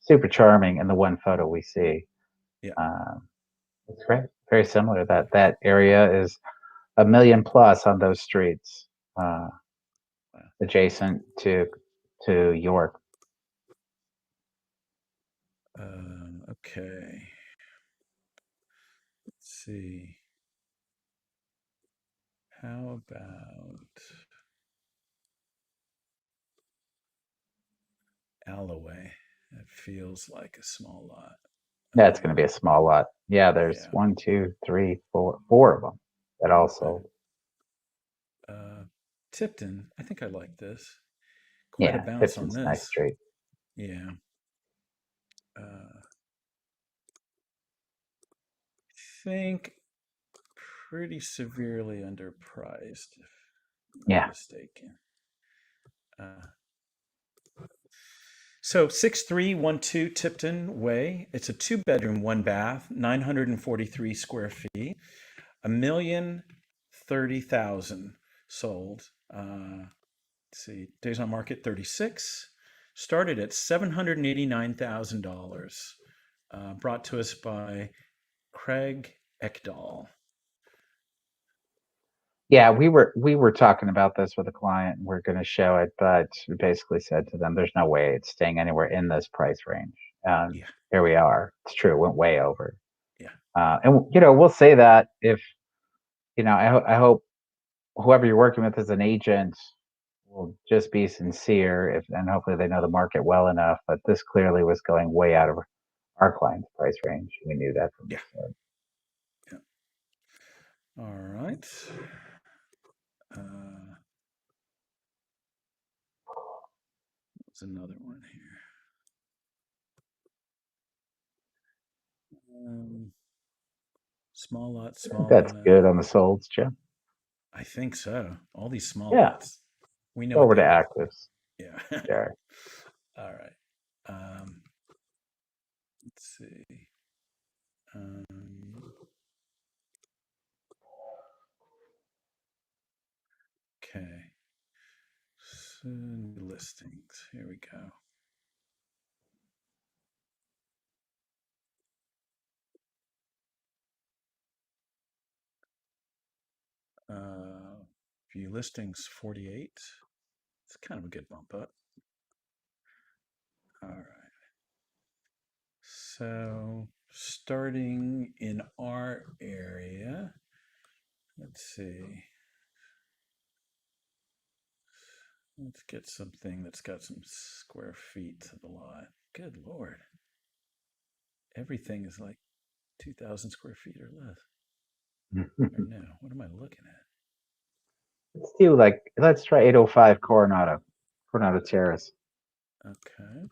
[SPEAKER 2] Super charming in the one photo we see.
[SPEAKER 1] Yeah.
[SPEAKER 2] It's great. Very similar. That area is $1 million plus on those streets adjacent to York.
[SPEAKER 1] Okay. Let's see. How about Alloway? It feels like a small lot.
[SPEAKER 2] That's going to be a small lot. Yeah, there's 1, 2, 3, 4 of them that all sold.
[SPEAKER 1] Tipton, I think I like this. Quite a bounce on this.
[SPEAKER 2] Nice street.
[SPEAKER 1] Yeah. I think pretty severely underpriced, if I'm not mistaken. So 6312 Tipton Way. It's a 2-bedroom, 1-bath, 943 square feet, $1,030,000 sold. Let's see, days on market 36. Started at $789,000. Brought to us by Craig Ekdahl.
[SPEAKER 2] Yeah, we were talking about this with a client, and we're going to show it, but we basically said to them, "There's no way it's staying anywhere in this price range." Here we are. It's true, it went way over.
[SPEAKER 1] Yeah.
[SPEAKER 2] And we'll say that if I hope whoever you're working with as an agent will just be sincere, and hopefully they know the market well enough. But this clearly was going way out of our client's price range. We knew that from the start.
[SPEAKER 1] All right. Uh, there's another one here. Small lot, small
[SPEAKER 2] That's
[SPEAKER 1] lot.
[SPEAKER 2] good on the solds, Jim.
[SPEAKER 1] I think so. All these small
[SPEAKER 2] Yeah.
[SPEAKER 1] lots. We know what
[SPEAKER 2] Over to
[SPEAKER 1] they want.
[SPEAKER 2] actives.
[SPEAKER 1] Yeah.
[SPEAKER 2] Sure.
[SPEAKER 1] All right. Let's see. Okay. So, new listings. Here we go. View listings 48. It's kind of a good bump up. All right. So starting in our area, let's see. Let's get something that's got some square feet to the lot. Good Lord. Everything is like 2,000 square feet or less. Or no, what am I looking at?
[SPEAKER 2] Let's try 805 Coronado Terrace.
[SPEAKER 1] Okay.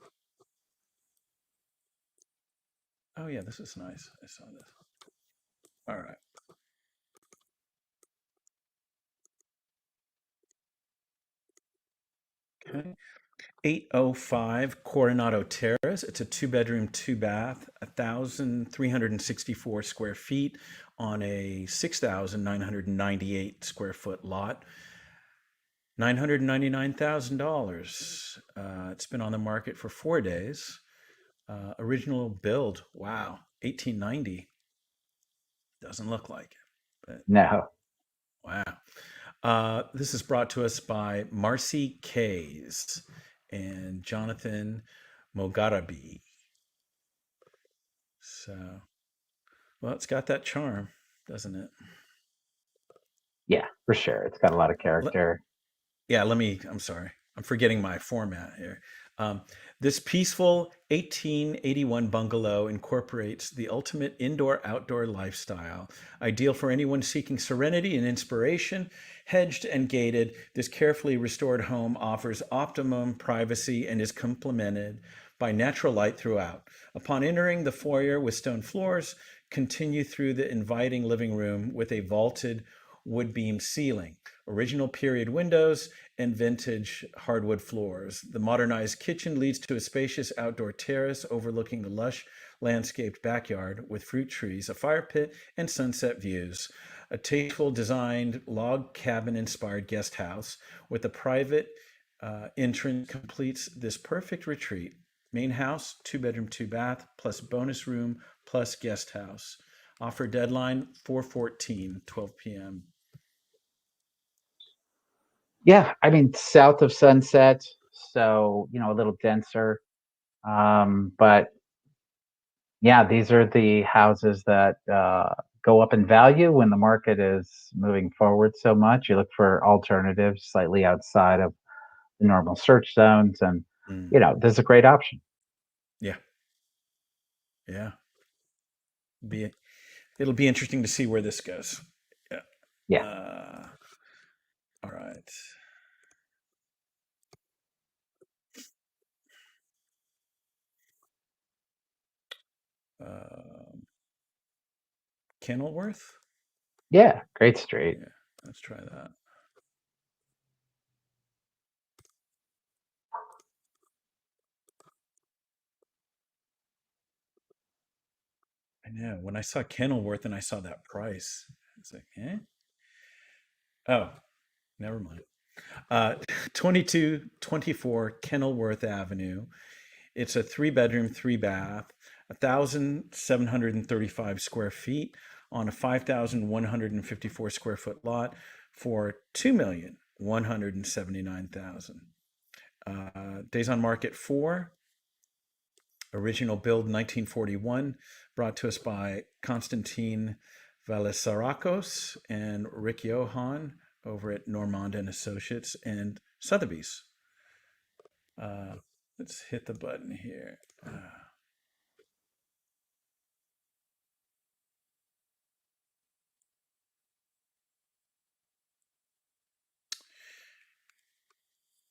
[SPEAKER 1] Oh yeah, this is nice. I saw this. All right. Okay. 805 Coronado Terrace. It's a 2-bedroom, 2-bath, 1,364 square feet on a 6,998 square foot lot. $999,000. It's been on the market for 4 days. Original build. Wow. 1890. Doesn't look like it, but
[SPEAKER 2] No.
[SPEAKER 1] wow. This is brought to us by Marcy Kays and Jonathan Mogarabi. So, well, it's got that charm, doesn't it?
[SPEAKER 2] Yeah, for sure. It's got a lot of
[SPEAKER 1] Let,
[SPEAKER 2] character.
[SPEAKER 1] yeah, I'm sorry. I'm forgetting my format here. Um, this peaceful 1881 bungalow incorporates the ultimate indoor-outdoor lifestyle, ideal for anyone seeking serenity and inspiration. Hedged and gated, this carefully restored home offers optimum privacy and is complemented by natural light throughout. Upon entering the foyer with stone floors, continue through the inviting living room with a vaulted wood beam ceiling, original period windows, and vintage hardwood floors. The modernized kitchen leads to a spacious outdoor terrace overlooking the lush landscaped backyard with fruit trees, a fire pit, and sunset views. A tasteful designed log cabin inspired guest house with a private entrance completes this perfect retreat. Main house, 2-bedroom, 2-bath, plus bonus room, plus guest house. Offer deadline 4/14, 12 p.m.
[SPEAKER 2] Yeah, I mean south of Sunset, so a little denser. But yeah, these are the houses that go up in value when the market is moving forward so much. You look for alternatives slightly outside of the normal search zones, and
[SPEAKER 1] Mm,
[SPEAKER 2] this is a great option.
[SPEAKER 1] yeah, yeah. Be It'll be interesting to see where this goes. Yeah.
[SPEAKER 2] Yeah,
[SPEAKER 1] All right. Um, Kenilworth.
[SPEAKER 2] yeah, great street.
[SPEAKER 1] Yeah, let's try that. I know. When I saw Kenilworth and I saw that price, it's like, eh? Oh, never mind. 2224 Kenilworth Avenue. It's a 3-bedroom, 3-bath, 1,735 square feet on a 5,154 square foot lot for 2,179,000. Days on market 4. Original build 1941, brought to us by Konstantin Valisarakos and Rick Johan over at Normand and Associates and Sotheby's. Uh, let's hit the button here.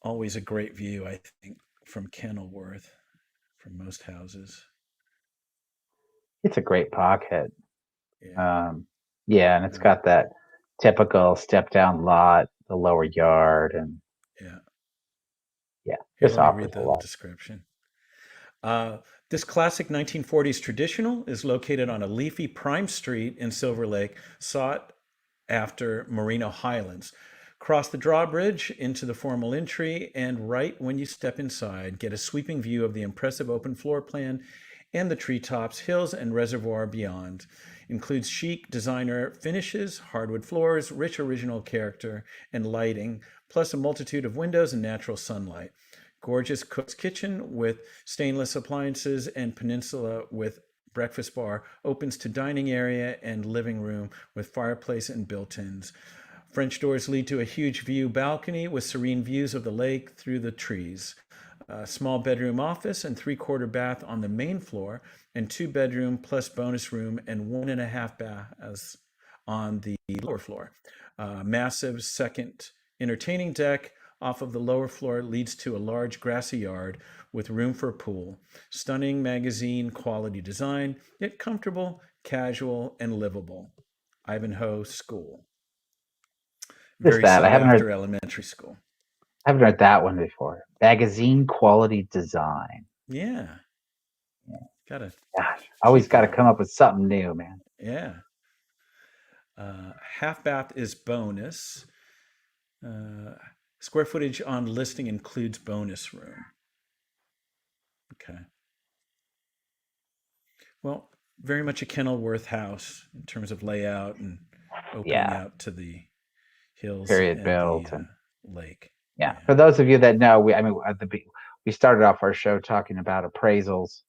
[SPEAKER 1] Always a great view, I think, from Kenilworth, from most houses.
[SPEAKER 2] It's a great pocket.
[SPEAKER 1] Yeah.
[SPEAKER 2] Um, yeah, and it's
[SPEAKER 1] Uh,
[SPEAKER 2] got that typical step down lot, the lower yard, and
[SPEAKER 1] yeah.
[SPEAKER 2] yeah,
[SPEAKER 1] Here,
[SPEAKER 2] just
[SPEAKER 1] let me
[SPEAKER 2] offers
[SPEAKER 1] read
[SPEAKER 2] a
[SPEAKER 1] the
[SPEAKER 2] lot.
[SPEAKER 1] description. Uh, this classic 1940s traditional is located on a leafy prime street in Silver Lake, sought after Merino Highlands. Cross the drawbridge into the formal entry, and right when you step inside, get a sweeping view of the impressive open floor plan and the treetops, hills, and reservoir beyond. Includes chic designer finishes, hardwood floors, rich original character, and lighting, plus a multitude of windows and natural sunlight. Gorgeous cook's kitchen with stainless appliances and peninsula with breakfast bar opens to dining area and living room with fireplace and built-ins. French doors lead to a huge view balcony with serene views of the lake through the trees. A small bedroom office and three-quarter bath on the main floor, and two-bedroom plus bonus room and 1.5 baths on the lower floor. Massive second entertaining deck off of the lower floor leads to a large grassy yard with room for a pool. Stunning magazine quality design, yet comfortable, casual, and livable. Ivanhoe School.
[SPEAKER 2] Just
[SPEAKER 1] Very
[SPEAKER 2] that.
[SPEAKER 1] sought after elementary school.
[SPEAKER 2] I haven't read that one before. Magazine quality design.
[SPEAKER 1] Yeah, gotta
[SPEAKER 2] Gosh, always
[SPEAKER 1] keep
[SPEAKER 2] got to
[SPEAKER 1] that
[SPEAKER 2] come
[SPEAKER 1] one.
[SPEAKER 2] up with something new, man.
[SPEAKER 1] Yeah. Half bath is bonus. Square footage on listing includes bonus room. Okay. Well, very much a Kenilworth house in terms of layout and opening
[SPEAKER 2] Yeah,
[SPEAKER 1] out to the hills
[SPEAKER 2] period
[SPEAKER 1] and the
[SPEAKER 2] built, and
[SPEAKER 1] lake.
[SPEAKER 2] yeah.
[SPEAKER 1] Yeah.
[SPEAKER 2] For those of you that know, we started off our show talking about appraisals.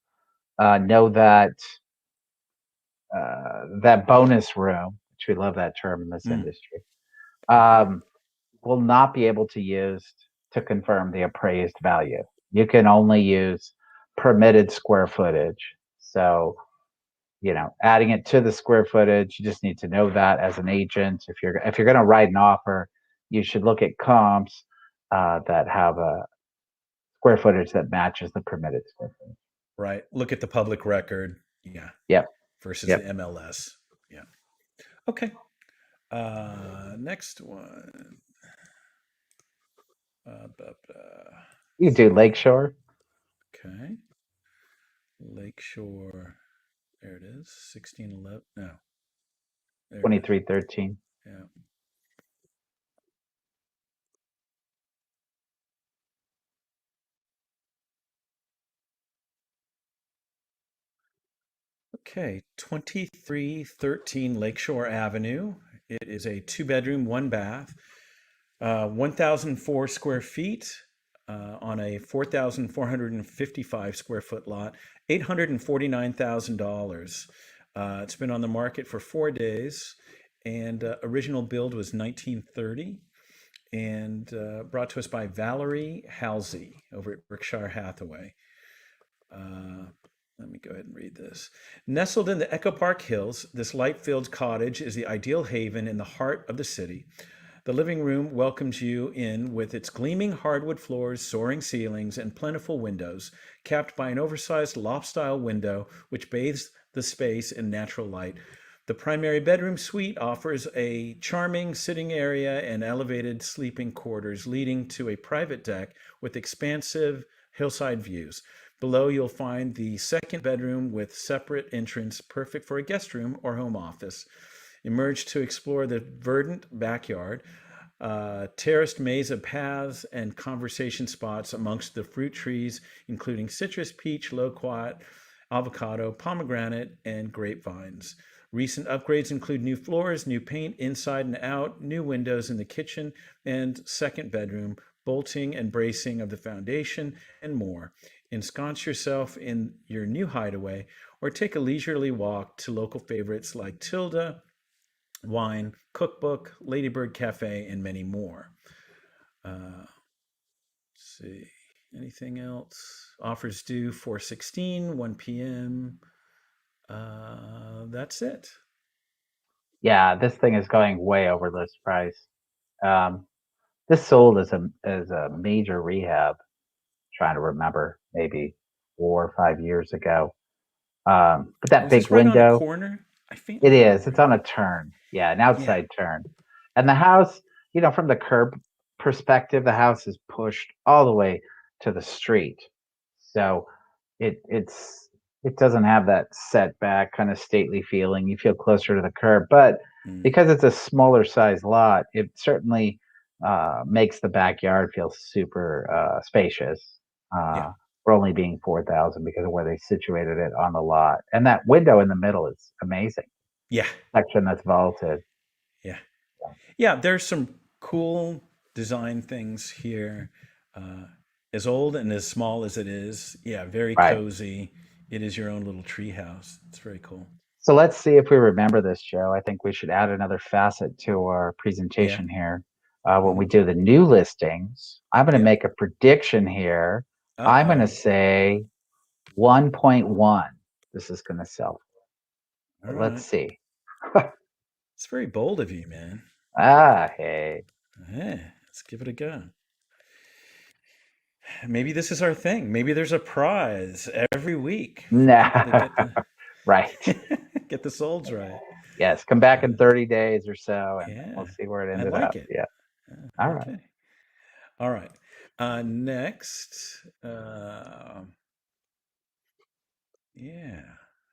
[SPEAKER 2] Know that that bonus room, which we love that term in this
[SPEAKER 1] Mm,
[SPEAKER 2] industry,
[SPEAKER 1] agree.
[SPEAKER 2] um, will not be able to use to confirm the appraised value. You can only use permitted square footage. So, adding it to the square footage, you just need to know that as an agent. If you're going to write an offer, you should look at comps that have a square footage that matches the permitted square footage.
[SPEAKER 1] Right. Look at the public record. Yeah.
[SPEAKER 2] Yep.
[SPEAKER 1] Versus
[SPEAKER 2] Yep.
[SPEAKER 1] the MLS. Yeah. Okay. Next one.
[SPEAKER 2] You
[SPEAKER 1] Let's
[SPEAKER 2] do
[SPEAKER 1] see.
[SPEAKER 2] Lakeshore.
[SPEAKER 1] Okay. Lakeshore. There it is. 1611. No. There it is.
[SPEAKER 2] 2313.
[SPEAKER 1] Yeah. Okay. 2313 Lakeshore Avenue. It is a two-bedroom, one bath, 1,004 square feet on a 4,455 square foot lot, $849,000. It's been on the market for 4 days, and original build was 1930, and brought to us by Valerie Halsey over at Berkshire Hathaway. Uh, Let me go ahead and read this. Nestled in the Echo Park Hills, this light-filled cottage is the ideal haven in the heart of the city. The living room welcomes you in with its gleaming hardwood floors, soaring ceilings, and plentiful windows, capped by an oversized loft-style window which bathes the space in natural light. The primary bedroom suite offers a charming sitting area and elevated sleeping quarters leading to a private deck with expansive hillside views. Below, you'll find the second bedroom with separate entrance, perfect for a guest room or home office. Emerge to explore the verdant backyard, terraced maze of paths and conversation spots amongst the fruit trees, including citrus, peach, loquat, avocado, pomegranate, and grapevines. Recent upgrades include new floors, new paint inside and out, new windows in the kitchen and second bedroom, bolting and bracing of the foundation, and more. Ensconce yourself in your new hideaway or take a leisurely walk to local favorites like Tilda, Wine, Cookbook, Ladybird Cafe, and many more. Let's see. Anything else? Offers due 4/16, 1 p.m. That's it.
[SPEAKER 2] Yeah, this thing is going way over list price. Um, This sold as a major rehab. Trying to remember, maybe 4 or 5 years ago. But
[SPEAKER 1] Oh,
[SPEAKER 2] that
[SPEAKER 1] is
[SPEAKER 2] big
[SPEAKER 1] this right on a
[SPEAKER 2] window,
[SPEAKER 1] corner? I
[SPEAKER 2] it
[SPEAKER 1] faintly
[SPEAKER 2] is.
[SPEAKER 1] remember
[SPEAKER 2] It's on
[SPEAKER 1] it.
[SPEAKER 2] a turn. Yeah, an
[SPEAKER 1] Yeah.
[SPEAKER 2] outside turn. And the house, from the curb perspective, the house is pushed all the way to the street. So it doesn't have that setback kind of stately feeling. You feel closer to the curb, but
[SPEAKER 1] Mm,
[SPEAKER 2] because it's a smaller size lot, it certainly makes the backyard feel super spacious.
[SPEAKER 1] yeah.
[SPEAKER 2] For only being 4,000 because of where they situated it on the lot, and that window in the middle is amazing.
[SPEAKER 1] Yeah.
[SPEAKER 2] Section that's vaulted.
[SPEAKER 1] Yeah. Yeah. There's some cool design things here. Uh, as old and as small as it is, yeah, very
[SPEAKER 2] Right.
[SPEAKER 1] cozy. It is your own little tree house. It's very cool.
[SPEAKER 2] So let's see if we remember this, Joe. I think we should add another facet to our
[SPEAKER 1] Yeah.
[SPEAKER 2] presentation here. When
[SPEAKER 1] Hmm.
[SPEAKER 2] we do the new listings, I'm going to
[SPEAKER 1] Yeah.
[SPEAKER 2] make a prediction here.
[SPEAKER 1] Uh
[SPEAKER 2] I'm going to
[SPEAKER 1] oh.
[SPEAKER 2] say 1.1. This is going to sell.
[SPEAKER 1] All
[SPEAKER 2] But let's
[SPEAKER 1] right.
[SPEAKER 2] see.
[SPEAKER 1] It's very bold of you, man.
[SPEAKER 2] Hey.
[SPEAKER 1] Yeah. Let's give it a go. Maybe this is our thing. Maybe there's a prize every week for people that
[SPEAKER 2] Nah.
[SPEAKER 1] get the
[SPEAKER 2] Right.
[SPEAKER 1] get the solds right.
[SPEAKER 2] Yes. Come back in
[SPEAKER 1] Uh,
[SPEAKER 2] 30 days or so, and we'll
[SPEAKER 1] yeah,
[SPEAKER 2] see where it
[SPEAKER 1] I
[SPEAKER 2] ended
[SPEAKER 1] like
[SPEAKER 2] up.
[SPEAKER 1] it.
[SPEAKER 2] Yeah. All right.
[SPEAKER 1] Okay. All right. Next, yeah,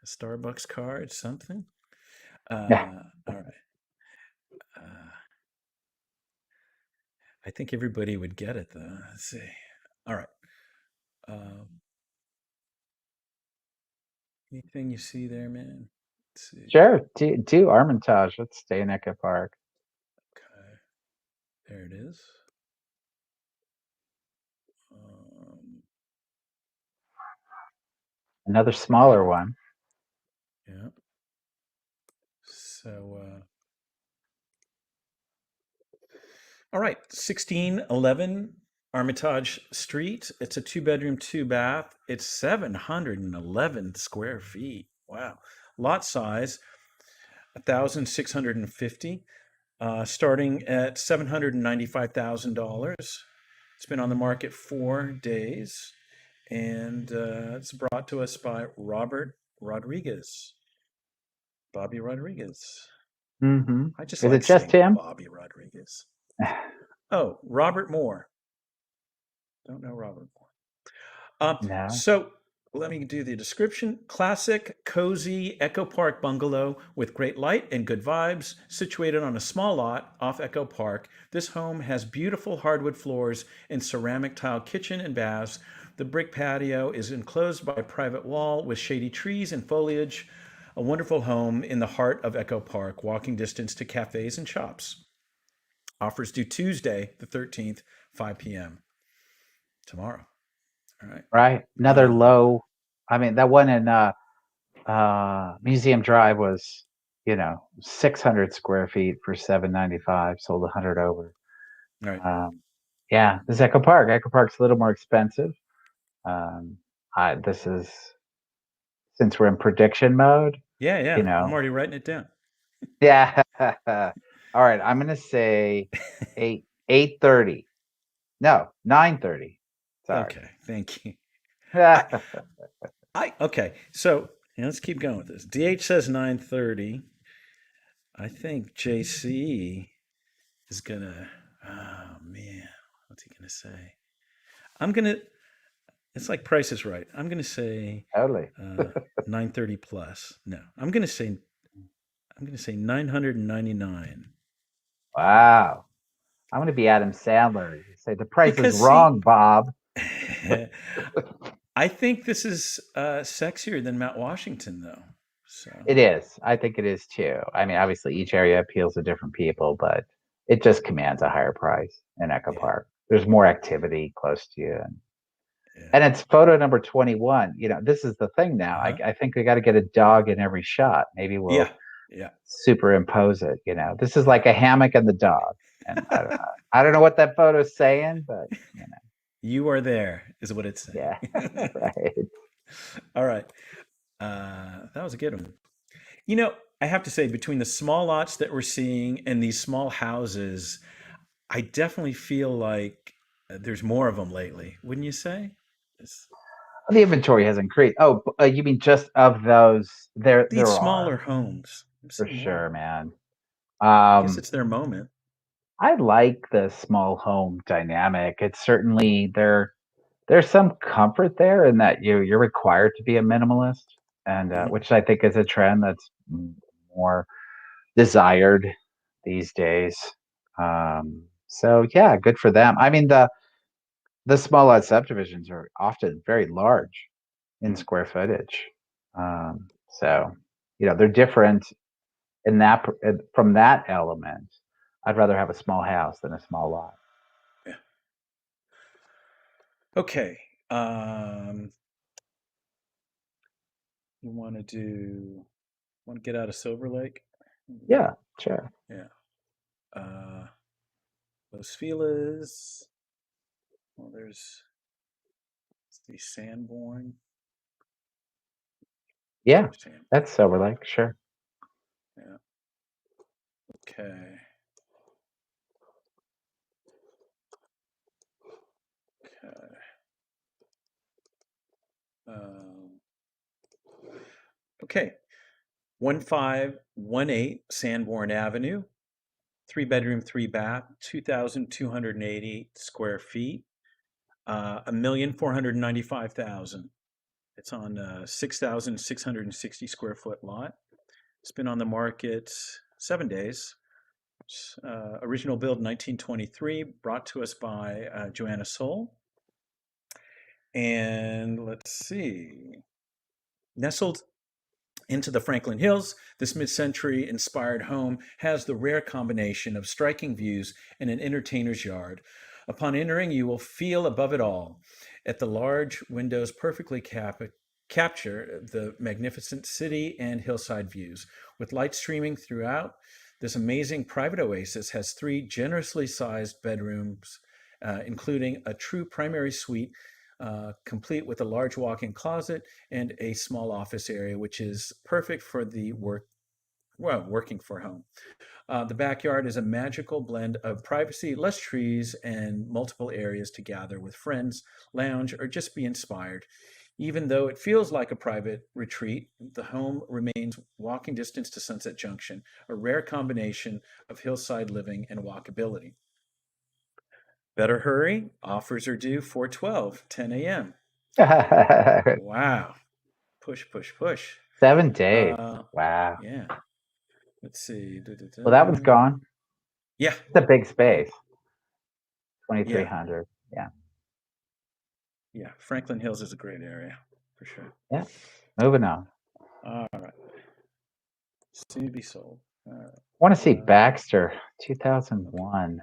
[SPEAKER 1] a Starbucks card, something.
[SPEAKER 2] Yeah.
[SPEAKER 1] All right. Uh, I think everybody would get it though. Let's see. All right. Um, Anything you see there, man? Let's see.
[SPEAKER 2] Sure. Do Armitage. Let's stay in Echo Park.
[SPEAKER 1] Okay. There it is. Um,
[SPEAKER 2] Another smaller one.
[SPEAKER 1] yeah. So, all right, 1611 Armitage Street. It's a two-bedroom, two bath. It's 711 square feet. Wow. Lot size 1,650, starting at $795,000. It's been on the market 4 days, and it's brought to us by Robert Rodriguez. Bobby Rodriguez. I just
[SPEAKER 2] Is
[SPEAKER 1] like
[SPEAKER 2] it just
[SPEAKER 1] saying
[SPEAKER 2] him?
[SPEAKER 1] Bobby Rodriguez. Oh, Robert Moore. Don't know Robert Moore.
[SPEAKER 2] No.
[SPEAKER 1] So let me do the description. Classic, cozy Echo Park bungalow with great light and good vibes, situated on a small lot off Echo Park. This home has beautiful hardwood floors and ceramic tile kitchen and baths. The brick patio is enclosed by a private wall with shady trees and foliage. A wonderful home in the heart of Echo Park, walking distance to cafes and shops. Offers due Tuesday, the 13th, 5 p.m. tomorrow. All right.
[SPEAKER 2] Right. Another
[SPEAKER 1] Uh,
[SPEAKER 2] low. I mean, that one in Museum Drive was, 600 square feet for 795. Sold 100 over.
[SPEAKER 1] all right.
[SPEAKER 2] Um, yeah, this is Echo Park. Echo Park's a little more expensive. Um, this is since we're in prediction mode.
[SPEAKER 1] Yeah,
[SPEAKER 2] You
[SPEAKER 1] yeah. I'm
[SPEAKER 2] know,
[SPEAKER 1] already writing it down.
[SPEAKER 2] yeah. All right. I'm gonna say 8:30. No, 9:30. Sorry.
[SPEAKER 1] Okay, thank you. I, okay. So yeah, let's keep going with this. DH says 9:30. I think JC is gonna. Oh man, what's he gonna say? I'm gonna. It's like Price is Right. I'm gonna say
[SPEAKER 2] Totally.
[SPEAKER 1] 9:30 plus. No, I'm gonna say. I'm gonna say 999.
[SPEAKER 2] Wow. I'm gonna be Adam Sandler. You say the price is
[SPEAKER 1] Because see,
[SPEAKER 2] wrong, Bob.
[SPEAKER 1] I think this is sexier than Mount Washington, though. So
[SPEAKER 2] It is. I think it is too. I mean, obviously each area appeals to different people, but it just commands a higher price in Echo
[SPEAKER 1] yeah,
[SPEAKER 2] Park. There's more activity close to you.
[SPEAKER 1] yeah.
[SPEAKER 2] And it's photo number 21. This is the thing now. I,
[SPEAKER 1] Uh-huh.
[SPEAKER 2] I think we got to get a dog in every shot. Maybe we'll
[SPEAKER 1] Yeah, yeah,
[SPEAKER 2] superimpose it. This is
[SPEAKER 1] yeah.
[SPEAKER 2] like a hammock and the dog. And I don't know. I don't know what that photo's saying, but
[SPEAKER 1] You are there, is what it's saying.
[SPEAKER 2] yeah, right.
[SPEAKER 1] All right. That was a good one. I have to say, between the small lots that we're seeing and these small houses, I definitely feel like there's more of them lately, wouldn't you say? It's,
[SPEAKER 2] The inventory has increased. Oh, you mean just of those?
[SPEAKER 1] these
[SPEAKER 2] There are
[SPEAKER 1] smaller homes. I'm
[SPEAKER 2] for
[SPEAKER 1] seeing more of
[SPEAKER 2] sure,
[SPEAKER 1] them.
[SPEAKER 2] man.
[SPEAKER 1] I guess
[SPEAKER 2] Um,
[SPEAKER 1] it's their moment.
[SPEAKER 2] I like the small home dynamic. It's certainly there's some comfort there in that you're required to be a minimalist, and
[SPEAKER 1] Mhm.
[SPEAKER 2] which I think is a trend that's more desired these days. So yeah, good for them. I mean, the small lot subdivisions are often very large in
[SPEAKER 1] Mhm.
[SPEAKER 2] square footage. So they're different in that from that element. I'd rather have a small house than a small lot.
[SPEAKER 1] Yeah. Okay. Um, you want to get out of Silver Lake?
[SPEAKER 2] Yeah, sure.
[SPEAKER 1] Yeah. Uh, Los Feliz. Well, there's the Sanborn.
[SPEAKER 2] Yeah,
[SPEAKER 1] Sanborn.
[SPEAKER 2] that's Silver Lake, sure.
[SPEAKER 1] Yeah. Okay. Okay. Um, okay. 1518 Sanborn Avenue. 3 bedroom, 3 bath, 2,280 square feet. 1,495,000. It's on a 6,660 square foot lot. It's been on the market 7 days. Original build 1923, brought to us by Joanna Soul. And let's see, nestled into the Franklin Hills, this mid century inspired home has the rare combination of striking views and an entertainer's yard. Upon entering, you will feel above it all. At the large windows, perfectly capture the magnificent city and hillside views. With light streaming throughout, this amazing private oasis has three generously sized bedrooms, including a true primary suite, complete with a large walk in closet and a small office area, which is perfect for the working for home. The backyard is a magical blend of privacy, less trees, and multiple areas to gather with friends, lounge, or just be inspired. Even though it feels like a private retreat, the home remains walking distance to Sunset Junction, a rare combination of hillside living and walkability. Better hurry, offers are due 412, 10 a.m. Wow. Push, push, push.
[SPEAKER 2] 7 days.
[SPEAKER 1] Uh,
[SPEAKER 2] Wow.
[SPEAKER 1] yeah. Let's see.
[SPEAKER 2] Well, that one's
[SPEAKER 1] Da-da-da.
[SPEAKER 2] gone.
[SPEAKER 1] Yeah,
[SPEAKER 2] It's a big
[SPEAKER 1] yeah,
[SPEAKER 2] space. 2,300.
[SPEAKER 1] yeah,
[SPEAKER 2] Yeah.
[SPEAKER 1] yeah. Franklin Hills is a great area for sure.
[SPEAKER 2] Yeah. Moving on.
[SPEAKER 1] All right. Soon to be sold. All
[SPEAKER 2] Want to
[SPEAKER 1] right.
[SPEAKER 2] see Baxter, 2001.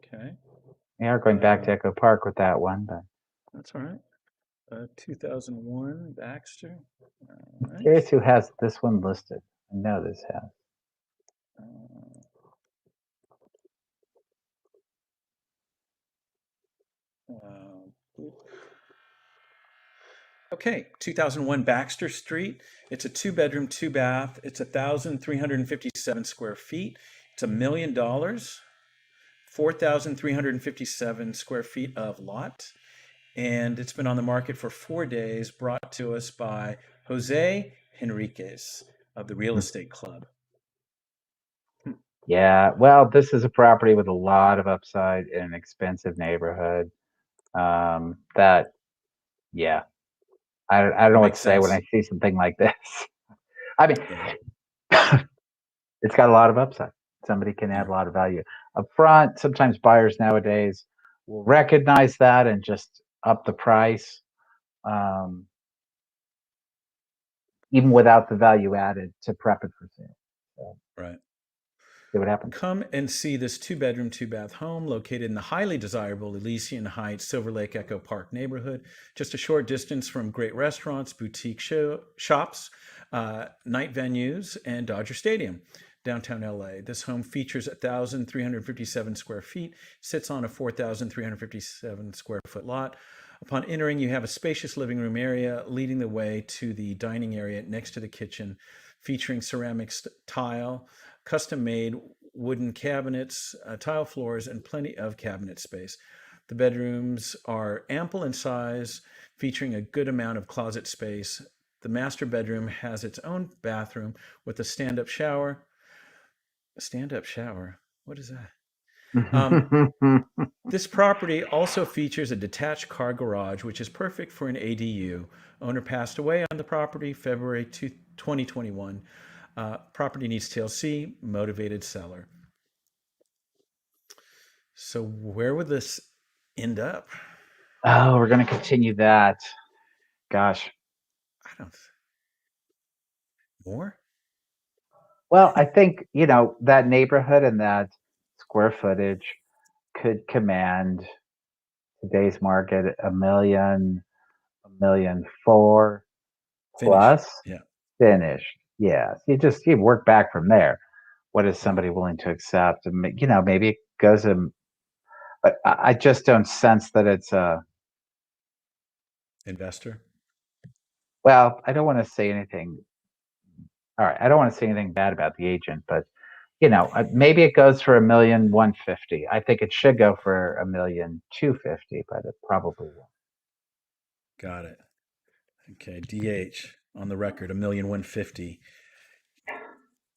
[SPEAKER 1] Okay.
[SPEAKER 2] We are going back to
[SPEAKER 1] Uh,
[SPEAKER 2] Echo Park with that one, but
[SPEAKER 1] that's all right. 2001 Baxter. All
[SPEAKER 2] I'm
[SPEAKER 1] right.
[SPEAKER 2] curious who has this one listed. I know this has.
[SPEAKER 1] Uh, uh, okay. 2001 Baxter Street. It's a 2 bedroom, 2 bath. It's 1,357 square feet. It's $1 million. 4,357 square feet of lot. And it's been on the market for 4 days, brought to us by Jose Henriquez of the Real
[SPEAKER 2] Hmm.
[SPEAKER 1] Estate Club. Hmm.
[SPEAKER 2] Yeah. Well, this is a property with a lot of upside in an expensive neighborhood. That, yeah. I don't
[SPEAKER 1] It
[SPEAKER 2] know what
[SPEAKER 1] makes
[SPEAKER 2] to say when I
[SPEAKER 1] sense.
[SPEAKER 2] see something like this. I mean,
[SPEAKER 1] Yeah,
[SPEAKER 2] it's got a lot of upside. Somebody can
[SPEAKER 1] yeah,
[SPEAKER 2] add a lot of value up front. Sometimes buyers nowadays will recognize that and just up the price, um, even without the value added to prep it for sale. So
[SPEAKER 1] right.
[SPEAKER 2] see what happens.
[SPEAKER 1] Come and see this 2 bedroom, 2 bath home located in the highly desirable Elysian Heights, Silver Lake Echo Park neighborhood, just a short distance from great restaurants, boutique shops, night venues, and Dodger Stadium, downtown LA. This home features 1,357 square feet, sits on a 4,357 square foot lot. Upon entering, you have a spacious living room area leading the way to the dining area next to the kitchen, featuring ceramic tile, custom made wooden cabinets, tile floors, and plenty of cabinet space. The bedrooms are ample in size, featuring a good amount of closet space. The master bedroom has its own bathroom with a stand-up shower. A stand-up shower? What is that? Um, this property also features a detached car garage, which is perfect for an ADU. Owner passed away on the property February 2021. Property needs TLC, motivated seller. So where would this end up?
[SPEAKER 2] Oh, we're going to continue that. Gosh.
[SPEAKER 1] I don't. More?
[SPEAKER 2] Well, I think, that neighborhood and that square footage could command today's market a million four
[SPEAKER 1] Finished.
[SPEAKER 2] plus
[SPEAKER 1] Yeah.
[SPEAKER 2] finished. Yes. You work back from there. What is somebody willing to accept? And maybe it goes but I just don't sense that it's
[SPEAKER 1] Investor.
[SPEAKER 2] well, I don't want to say anything. All right. I don't want to say anything bad about the agent, but maybe it goes for 1,150,000. I think it should go for 1,250,000, but it probably won't.
[SPEAKER 1] Got it. Okay. DH on the record, 1,150,000.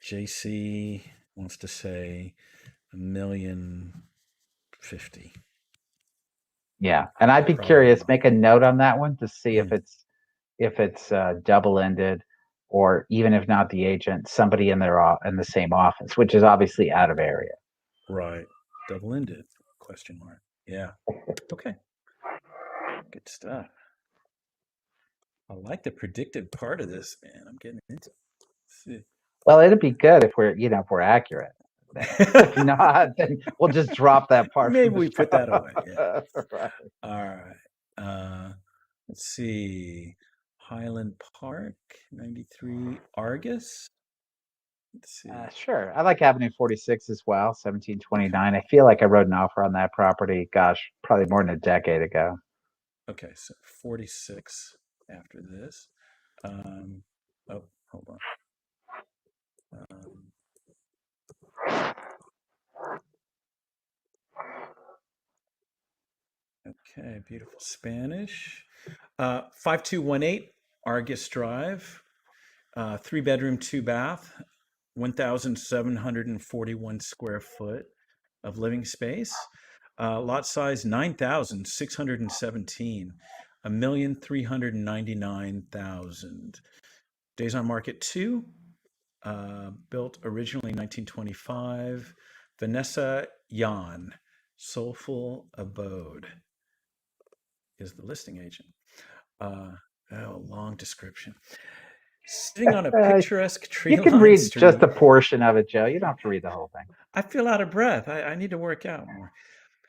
[SPEAKER 1] JC wants to say 1,050,000.
[SPEAKER 2] Yeah, and I'd be
[SPEAKER 1] Probably
[SPEAKER 2] curious.
[SPEAKER 1] more.
[SPEAKER 2] Make a note on that one to see
[SPEAKER 1] Mm,
[SPEAKER 2] if it's double ended, or even if not the agent, somebody in in the same office, which is obviously out of area.
[SPEAKER 1] right. Double-ended? Question mark. Yeah. Okay. Good stuff. I like the predictive part of this, man. I'm getting into it. Let's see.
[SPEAKER 2] Well, it'd be good if we're accurate. If not, then we'll just drop that part
[SPEAKER 1] Maybe
[SPEAKER 2] from the
[SPEAKER 1] we put that away. Yeah.
[SPEAKER 2] show. Right.
[SPEAKER 1] All right. Let's see. Highland Park, 93 Argus. Let's see.
[SPEAKER 2] Sure. I like Avenue 46 as well,
[SPEAKER 1] Okay.
[SPEAKER 2] 1729. I feel like I wrote an offer on that property, gosh, probably more than a decade ago.
[SPEAKER 1] Okay. So 46 after this. Oh, hold on. Um, okay. Beautiful Spanish. 5218 Argus Drive. 3 bedroom, 2 bath, 1,741 square foot of living space. Lot size 9,617, 1,399,000. Days on market 2. Built originally 1925. Vanessa Yan, Soulful Abode is the listing agent. Long description. Sitting on a picturesque
[SPEAKER 2] You can
[SPEAKER 1] tree-lined
[SPEAKER 2] read just
[SPEAKER 1] street.
[SPEAKER 2] a portion of it, Joe. You don't have to read the whole thing.
[SPEAKER 1] I feel out of breath. I need to work out more.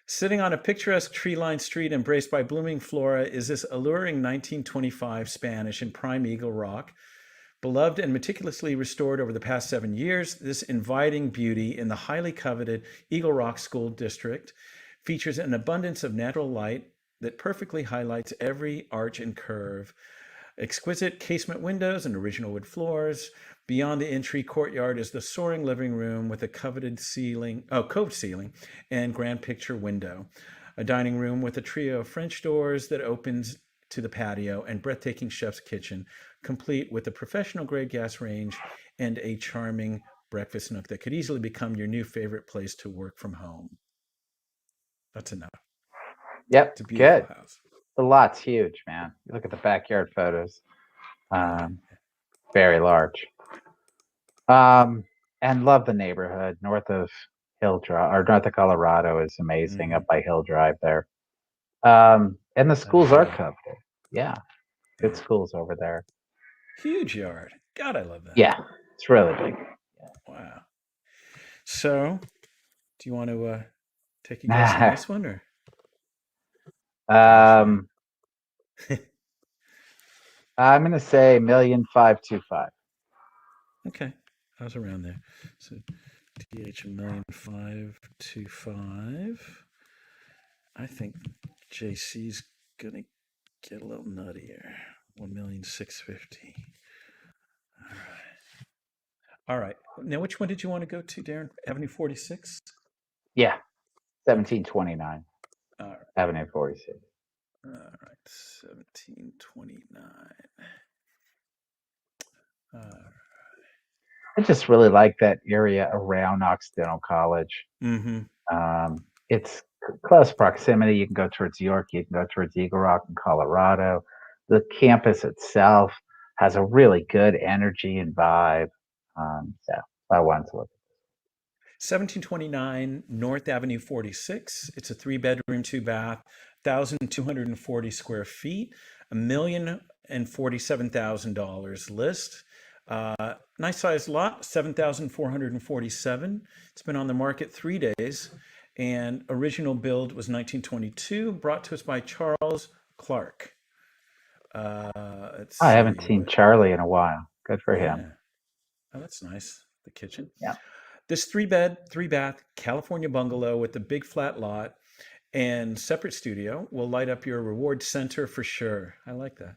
[SPEAKER 1] Sitting on a picturesque tree-lined street embraced by blooming flora is this alluring 1925 Spanish and prime Eagle Rock. Beloved and meticulously restored over the past 7 years, this inviting beauty in the highly coveted Eagle Rock School District features an abundance of natural light that perfectly highlights every arch and curve. Exquisite casement windows and original wood floors. Beyond the entry courtyard is the soaring living room with a coved ceiling and grand picture window. A dining room with a trio of French doors that opens to the patio and breathtaking chef's kitchen, complete with a professional grade gas range and a charming breakfast nook that could easily become your new favorite place to work from home. That's enough.
[SPEAKER 2] Yep,
[SPEAKER 1] It's a beautiful
[SPEAKER 2] good.
[SPEAKER 1] house.
[SPEAKER 2] The lot's huge, man. You look at the backyard photos.
[SPEAKER 1] Right.
[SPEAKER 2] Very large. And love the neighborhood north of Hill Drive or north of Colorado is amazing
[SPEAKER 1] Mm-hmm.
[SPEAKER 2] up by Hill Drive there. And the schools are
[SPEAKER 1] Hill.
[SPEAKER 2] covered. Yeah, good
[SPEAKER 1] Yeah.
[SPEAKER 2] schools over there.
[SPEAKER 1] Huge yard. God, I love that.
[SPEAKER 2] Yeah, it's really big.
[SPEAKER 1] Wow. So, do you want to take a guess on
[SPEAKER 2] Nah.
[SPEAKER 1] this one, or finish it
[SPEAKER 2] Um, I'm gonna say 1,525,000.
[SPEAKER 1] Okay, I was around there. So, DH 1,525,000. I think JC's gonna get a little nuttier. 1,650,000. All right. All right. Now, which one did you want to go to, Darren? Avenue 46?
[SPEAKER 2] Yeah,
[SPEAKER 1] Okay.
[SPEAKER 2] 1729
[SPEAKER 1] All right.
[SPEAKER 2] Avenue 46.
[SPEAKER 1] All right. 1729.
[SPEAKER 2] I just really like that area around Occidental College.
[SPEAKER 1] Mm-hmm.
[SPEAKER 2] It's close proximity. You can go towards York, you can go towards Eagle Rock in Colorado. The campus itself has a really good energy and vibe. So I wanted to look.
[SPEAKER 1] 1729 North Avenue 46. It's a 3 bedroom, 2 bath, 1,240 square feet, $1,047,000 list. Nice sized lot, 7,447. It's been on the market 3 days, and original build was 1922, brought to us by Charles Clark. Let's
[SPEAKER 2] I haven't
[SPEAKER 1] see
[SPEAKER 2] seen
[SPEAKER 1] what.
[SPEAKER 2] Charlie in a while. Good for him.
[SPEAKER 1] Yeah, oh, that's nice. The kitchen.
[SPEAKER 2] Yeah.
[SPEAKER 1] This 3 bed, 3 bath California bungalow with a big flat lot and separate studio will light up your reward center for sure. I like that.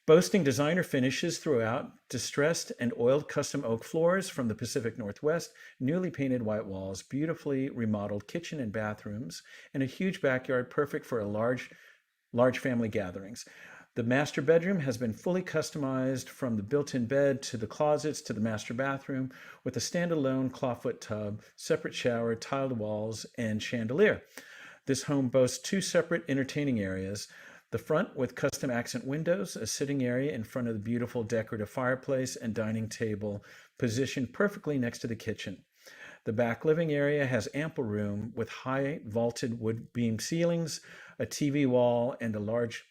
[SPEAKER 1] Boasting designer finishes throughout, distressed and oiled custom oak floors from the Pacific Northwest, newly painted white walls, beautifully remodeled kitchen and bathrooms, and a huge backyard perfect for large family gatherings. The master bedroom has been fully customized from the built-in bed to the closets to the master bathroom with a standalone clawfoot tub, separate shower, tiled walls, and chandelier. This home boasts 2 separate entertaining areas. The front with custom accent windows, a sitting area in front of the beautiful decorative fireplace and dining table positioned perfectly next to the kitchen. The back living area has ample room with high vaulted wood beam ceilings, a TV wall, and large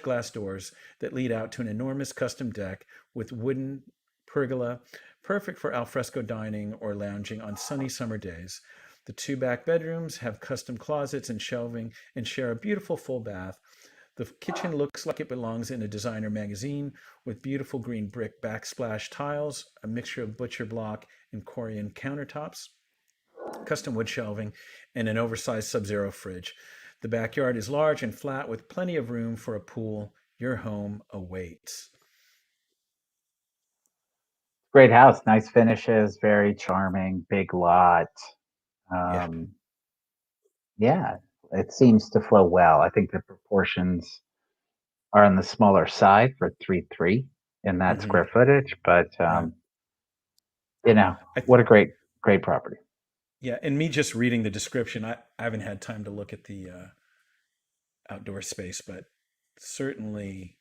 [SPEAKER 1] glass doors that lead out to an enormous custom deck with wooden pergola, perfect for alfresco dining or lounging on sunny summer days. The 2 back bedrooms have custom closets and shelving and share a beautiful full bath. The kitchen looks like it belongs in a designer magazine with beautiful green brick backsplash tiles, a mixture of butcher block and Corian countertops, custom wood shelving, and an oversized Sub-Zero fridge. The backyard is large and flat with plenty of room for a pool. Your home awaits.
[SPEAKER 2] Great house, nice finishes, very charming, big lot.
[SPEAKER 1] Yeah.
[SPEAKER 2] Um, yeah, it seems to flow well. I think the proportions are on the smaller side for 3.3 in that
[SPEAKER 1] Hmm.
[SPEAKER 2] square footage, but
[SPEAKER 1] Yeah.
[SPEAKER 2] you know,
[SPEAKER 1] I
[SPEAKER 2] what a great property.
[SPEAKER 1] yeah, and me just reading the description, I haven't had time to look at the outdoor space, but certainly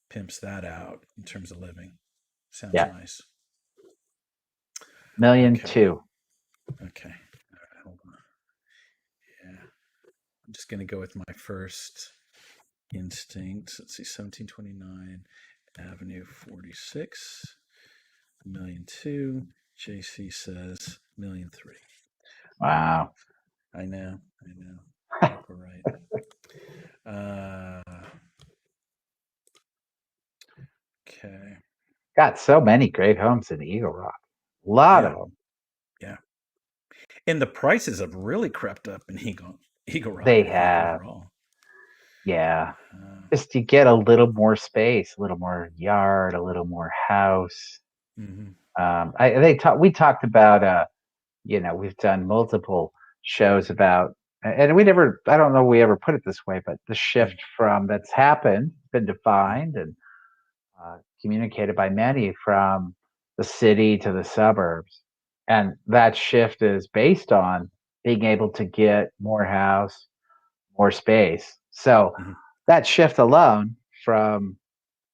[SPEAKER 1] pimps that out in terms of living. Sounds
[SPEAKER 2] Yeah,
[SPEAKER 1] nice.
[SPEAKER 2] million
[SPEAKER 1] Okay.
[SPEAKER 2] two.
[SPEAKER 1] Okay. All right, hold on. Yeah. I'm just going to go with my first instinct. Let's see, 1729 Avenue 46, 1,000,002. JC says 1,000,003.
[SPEAKER 2] Wow.
[SPEAKER 1] I know. I know. I hope we're right. Uh, okay.
[SPEAKER 2] Got so many great homes in Eagle Rock. A lot of
[SPEAKER 1] Yeah.
[SPEAKER 2] them.
[SPEAKER 1] Yeah. And the prices have really crept up in Eagle Rock,
[SPEAKER 2] They
[SPEAKER 1] I think,
[SPEAKER 2] have,
[SPEAKER 1] overall.
[SPEAKER 2] yeah.
[SPEAKER 1] Uh,
[SPEAKER 2] Just to get a little more space, a little more yard, a little more house.
[SPEAKER 1] mhm.
[SPEAKER 2] We talked about we've done multiple shows about, and we never, I don't know we ever put it this way, but the
[SPEAKER 1] Mm,
[SPEAKER 2] shift from that's happened, been
[SPEAKER 1] mm,
[SPEAKER 2] defined and communicated by many from the city to the suburbs. And that shift is based on being able to get more house, more space. So
[SPEAKER 1] mhm,
[SPEAKER 2] that shift alone from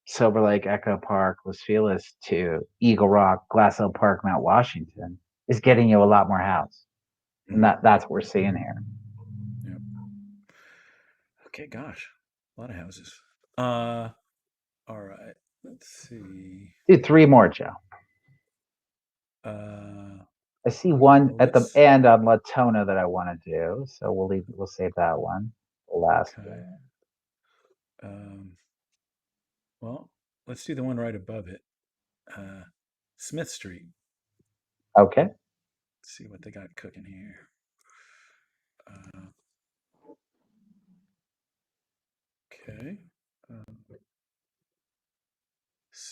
[SPEAKER 2] Silver Lake, Echo Park, Los Feliz to Eagle Rock, Glass Hill Park, Mount Washington is getting you a lot more house. And
[SPEAKER 1] mhm.
[SPEAKER 2] that's what we're seeing here.
[SPEAKER 1] Yep. Okay, gosh. A lot of houses. Uh, all right. Let's see.
[SPEAKER 2] Do three more, Joe.
[SPEAKER 1] Uh,
[SPEAKER 2] I see one
[SPEAKER 1] well,
[SPEAKER 2] at the
[SPEAKER 1] let's.
[SPEAKER 2] end on Latona that I want to do. So we'll save that one. The last
[SPEAKER 1] Okay.
[SPEAKER 2] one.
[SPEAKER 1] Um, well, let's do the one right above it. Uh, Smith Street.
[SPEAKER 2] Okay.
[SPEAKER 1] Let's see what they got cooking here. Uh, okay.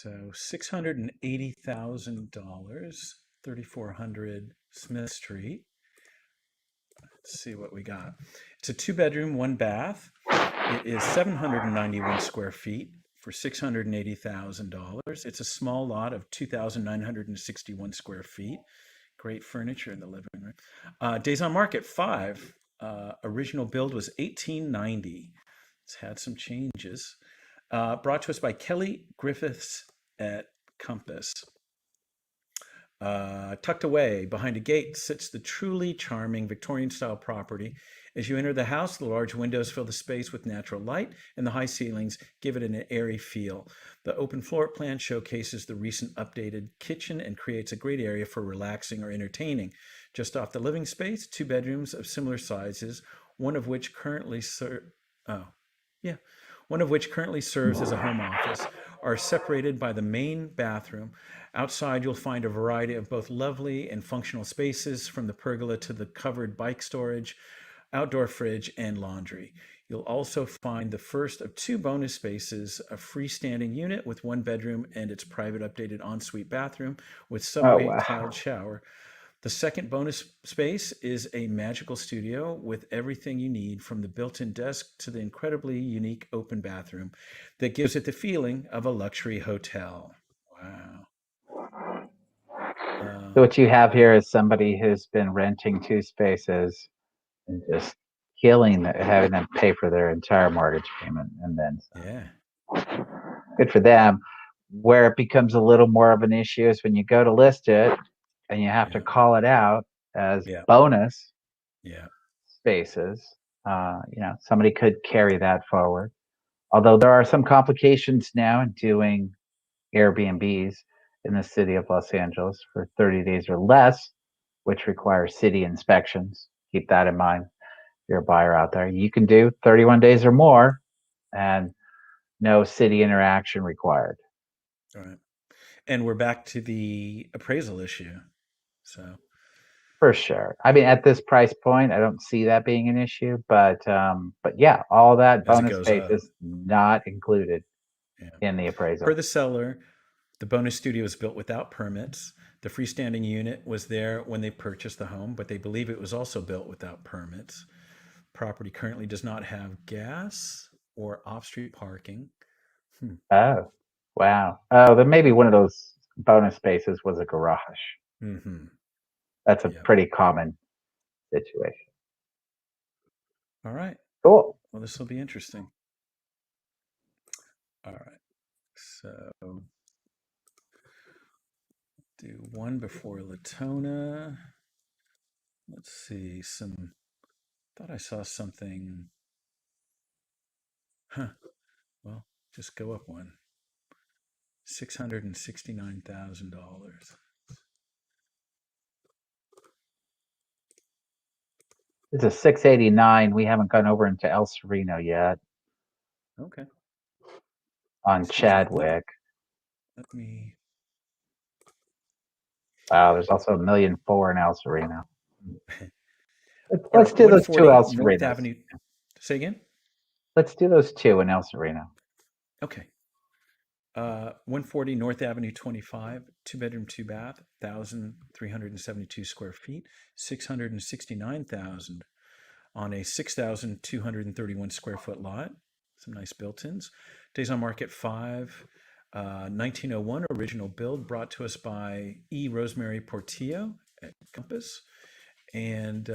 [SPEAKER 1] So $680,000, 3400 Smith Street. Let's see what we got. It's a 2-bedroom, 1 bath. It is 791 square feet for $680,000. It's a small lot of 2,961 square feet. Great furniture in the living room. Days on market 5. Original build was 1890. It's had some changes. Brought to us by Kelly Griffiths at Compass. Tucked away behind a gate sits the truly charming Victorian-style property. As you enter the house, the large windows fill the space with natural light, and the high ceilings give it an airy feel. The open floor plan showcases the recent updated kitchen and creates a great area for relaxing or entertaining. Just off the living space, 2 bedrooms of similar sizes, one of which currently serves as a home office, are separated by the main bathroom. Outside, you'll find a variety of both lovely and functional spaces, from the pergola to the covered bike storage, outdoor fridge, and laundry. You'll also find the first of 2 bonus spaces, a freestanding unit with 1 bedroom and its private updated ensuite bathroom with subway tiled shower. The second bonus space is a magical studio with everything you need, from the built-in desk to the incredibly unique open bathroom that gives it the feeling of a luxury hotel. Wow.
[SPEAKER 2] So what you have here is somebody who's been renting 2 spaces and just having them pay for their entire mortgage payment, and then
[SPEAKER 1] Yeah.
[SPEAKER 2] good for them. Where it becomes a little more of an issue is when you go to list it and you have to call it out as bonus spaces. Somebody could carry that forward. Although there are some complications now in doing Airbnbs in the city of Los Angeles for 30 days or less, which requires city inspections. Keep that in mind. If you're a buyer out there, you can do 31 days or more and no city interaction required.
[SPEAKER 1] All right. And we're back to the appraisal issue. So
[SPEAKER 2] for sure. I mean, at this price point, I don't see that being an issue, but yeah, all that
[SPEAKER 1] as it
[SPEAKER 2] bonus
[SPEAKER 1] goes
[SPEAKER 2] space
[SPEAKER 1] up.
[SPEAKER 2] is not included in the appraisal.
[SPEAKER 1] Per the seller, the bonus studio is built without permits. The freestanding unit was there when they purchased the home, but they believe it was also built without permits. Property currently does not have gas or off-street parking.
[SPEAKER 2] Oh, wow. Oh, then maybe one of those bonus spaces was a garage.
[SPEAKER 1] Mm-hmm.
[SPEAKER 2] That's a pretty common situation.
[SPEAKER 1] All right.
[SPEAKER 2] Cool.
[SPEAKER 1] Well, this will be interesting. All right. So do one before Latona. Let's see. Thought I saw something. Well, just go up one. $669,000.
[SPEAKER 2] It's a 689. We haven't gone over into El Sereno yet.
[SPEAKER 1] Okay.
[SPEAKER 2] On Chadwick.
[SPEAKER 1] Let me.
[SPEAKER 2] Wow, there's also $1.4 million in El Sereno.
[SPEAKER 1] Let's
[SPEAKER 2] do those 2 El Serenos.
[SPEAKER 1] North Avenue. Say again?
[SPEAKER 2] Let's do those 2 in El Sereno.
[SPEAKER 1] Okay. 140 North Avenue 25, 2-bedroom, 2-bath, 1,372 square feet, 669,000 on a 6,231 square foot lot. Some nice built-ins. Days on market 5, 1901 original build, brought to us by E. Rosemary Portillo at Compass. And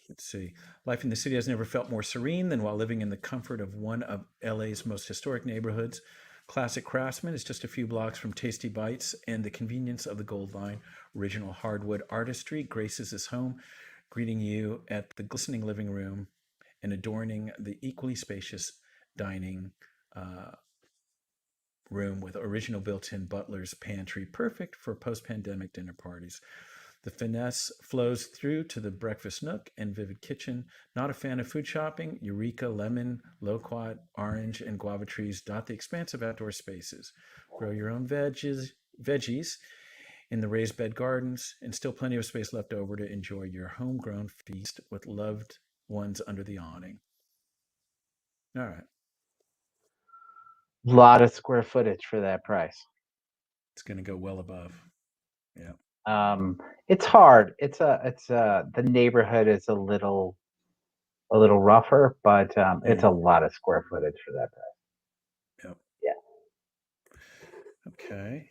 [SPEAKER 1] let's see. Life in the city has never felt more serene than while living in the comfort of one of LA's most historic neighborhoods. Classic Craftsman is just a few blocks from Tasty Bites, and the convenience of the Gold Line. Original hardwood artistry graces his home, greeting you at the glistening living room and adorning the equally spacious dining room with original built-in butler's pantry, perfect for post-pandemic dinner parties. The finesse flows through to the breakfast nook and vivid kitchen. Not a fan of food shopping? Eureka, lemon, loquat, orange, and guava trees dot the expansive outdoor spaces. Grow your own veggies in the raised bed gardens, and still plenty of space left over to enjoy your homegrown feast with loved ones under the awning. All right.
[SPEAKER 2] Lot of square footage for that price.
[SPEAKER 1] It's going to go well above. Yeah.
[SPEAKER 2] It's hard. The neighborhood is a little rougher, but it's a lot of square footage for that price.
[SPEAKER 1] Yep.
[SPEAKER 2] Yeah.
[SPEAKER 1] Okay.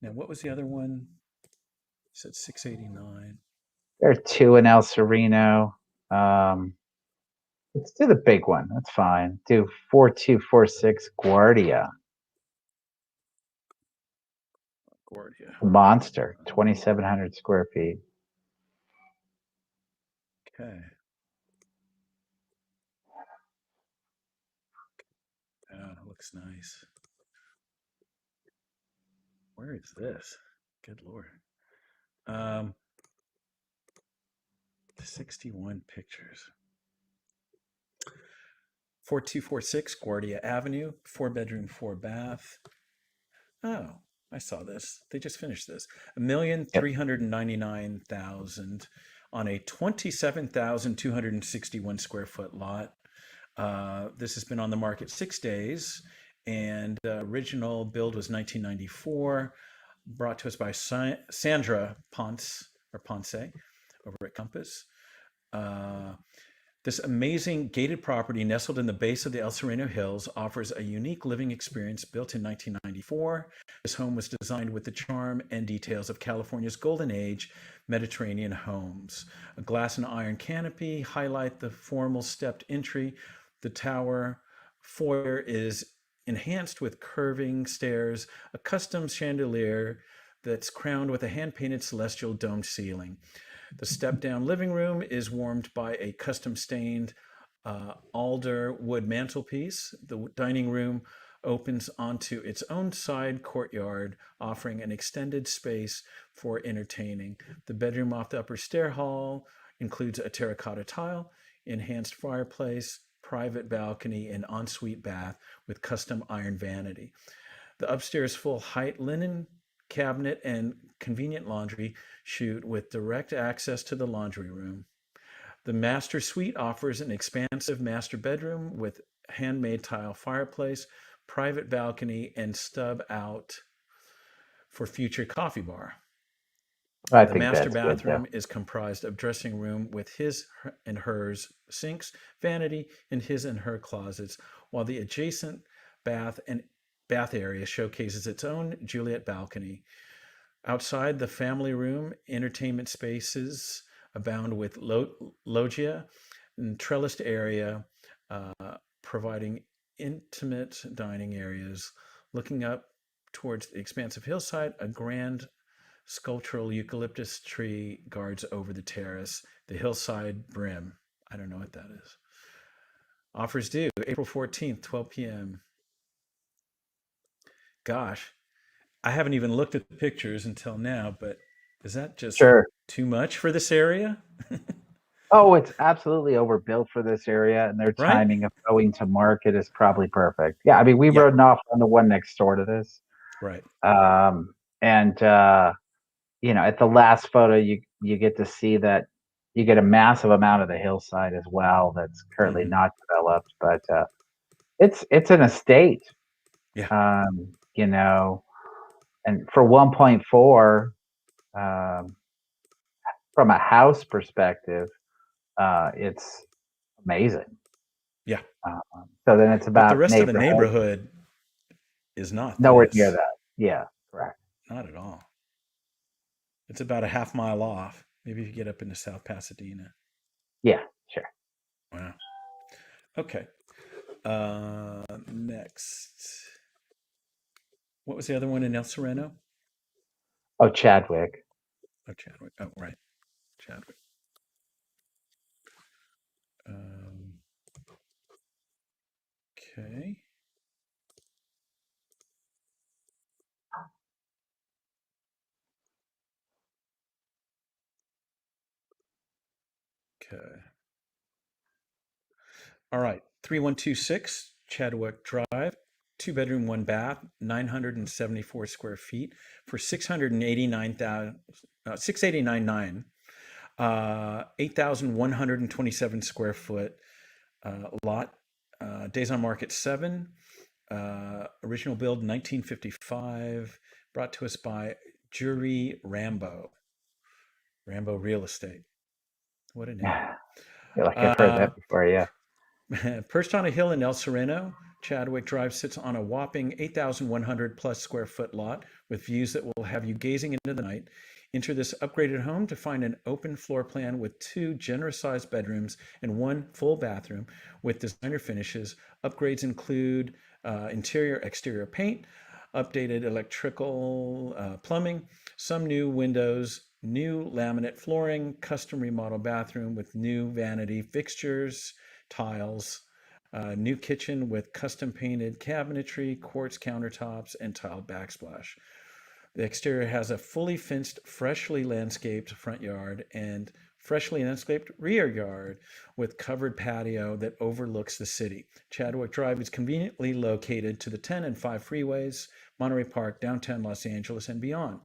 [SPEAKER 1] Now, what was the other one? You said 689.
[SPEAKER 2] There are two in El Sereno. Let's do the big one. That's fine. Do 4246 Guardia.
[SPEAKER 1] Guardia.
[SPEAKER 2] Monster, 2,700 square feet.
[SPEAKER 1] Okay. Oh, looks nice. Where is this? Good Lord. 61 pictures. 4246 Guardia Avenue, 4-bedroom, 4-bath. Oh, I saw this. They just finished this. $1,399,000 on a 27,261 square foot lot. This has been on the market 6 days, and original build was 1994. Brought to us by Sandra Ponce over at Compass. This amazing gated property nestled in the base of the El Sereno Hills offers a unique living experience. Built in 1994, this home was designed with the charm and details of California's golden age Mediterranean homes. A glass and iron canopy highlight the formal stepped entry. The tower foyer is enhanced with curving stairs, a custom chandelier that's crowned with a hand-painted celestial domed ceiling. The step-down living room is warmed by a custom-stained alder wood mantelpiece. The dining room opens onto its own side courtyard, offering an extended space for entertaining. The bedroom off the upper stair hall includes a terracotta tile, enhanced fireplace, private balcony, and ensuite bath with custom iron vanity. The upstairs full-height linen cabinet and convenient laundry chute with direct access to the laundry room. The master suite offers an expansive master bedroom with handmade tile fireplace, private balcony, and stub out for future coffee bar.
[SPEAKER 2] I
[SPEAKER 1] The
[SPEAKER 2] think
[SPEAKER 1] master
[SPEAKER 2] that's good,
[SPEAKER 1] bathroom is comprised of dressing room with his and hers sinks, vanity, and his and her closets, while the adjacent bath area showcases its own Juliet balcony. Outside the family room, entertainment spaces abound with loggia and trellised area, providing intimate dining areas. Looking up towards the expansive hillside, a grand sculptural eucalyptus tree guards over the terrace. The hillside brim. I don't know what that is. Offers due April 14th, 12 p.m. Gosh, I haven't even looked at the pictures until now, but is that just
[SPEAKER 2] sure.
[SPEAKER 1] too much for this area?
[SPEAKER 2] Oh, it's absolutely overbuilt for this area, and their
[SPEAKER 1] Right?
[SPEAKER 2] timing of going to market is probably perfect. Yeah, I mean, we
[SPEAKER 1] Yeah,
[SPEAKER 2] rode off on the one next door to this,
[SPEAKER 1] right.
[SPEAKER 2] and at the last photo, you get to see that you get a massive amount of the hillside as well that's currently
[SPEAKER 1] Hmm.
[SPEAKER 2] not developed, but it's an estate,
[SPEAKER 1] Yeah,
[SPEAKER 2] um, you know, and for 1.4, um, from a house perspective, it's amazing.
[SPEAKER 1] yeah.
[SPEAKER 2] So then it's
[SPEAKER 1] But the
[SPEAKER 2] about
[SPEAKER 1] rest of the
[SPEAKER 2] neighborhood.
[SPEAKER 1] neighborhood is not
[SPEAKER 2] Nowhere near
[SPEAKER 1] this.
[SPEAKER 2] that. Yeah, correct.
[SPEAKER 1] Not at all. It's about a half mile off. Maybe if you get up into South Pasadena.
[SPEAKER 2] Yeah, sure.
[SPEAKER 1] Wow. Okay. Next. What was the other one in El Sereno?
[SPEAKER 2] Oh, Chadwick.
[SPEAKER 1] Oh, Chadwick. Oh, right. Chadwick. Um, okay. Okay. All right. 3126 Chadwick Drive. 2-bedroom, 1-bath, 974 square feet for 689,000, 689.9. 8,127 square foot lot. Days on market 7. Original build 1955. Brought to us by Jury Rambo. Rambo Real Estate. What a name.
[SPEAKER 2] I feel like I've heard
[SPEAKER 1] Uh,
[SPEAKER 2] that before. Yeah.
[SPEAKER 1] Perched on a hill in El Sereno, Chadwick Drive sits on a whopping 8,100 plus square foot lot with views that will have you gazing into the night. Enter this upgraded home to find an open floor plan with 2 generous sized bedrooms and 1 full bathroom with designer finishes. Upgrades include interior, exterior paint, updated electrical plumbing, some new windows, new laminate flooring, custom remodel bathroom with new vanity fixtures, tiles, new kitchen with custom painted cabinetry, quartz countertops, and tiled backsplash. The exterior has a fully fenced, freshly landscaped front yard and freshly landscaped rear yard with covered patio that overlooks the city. Chadwick Drive is conveniently located to the 10 and 5 freeways, Monterey Park, downtown Los Angeles, and beyond.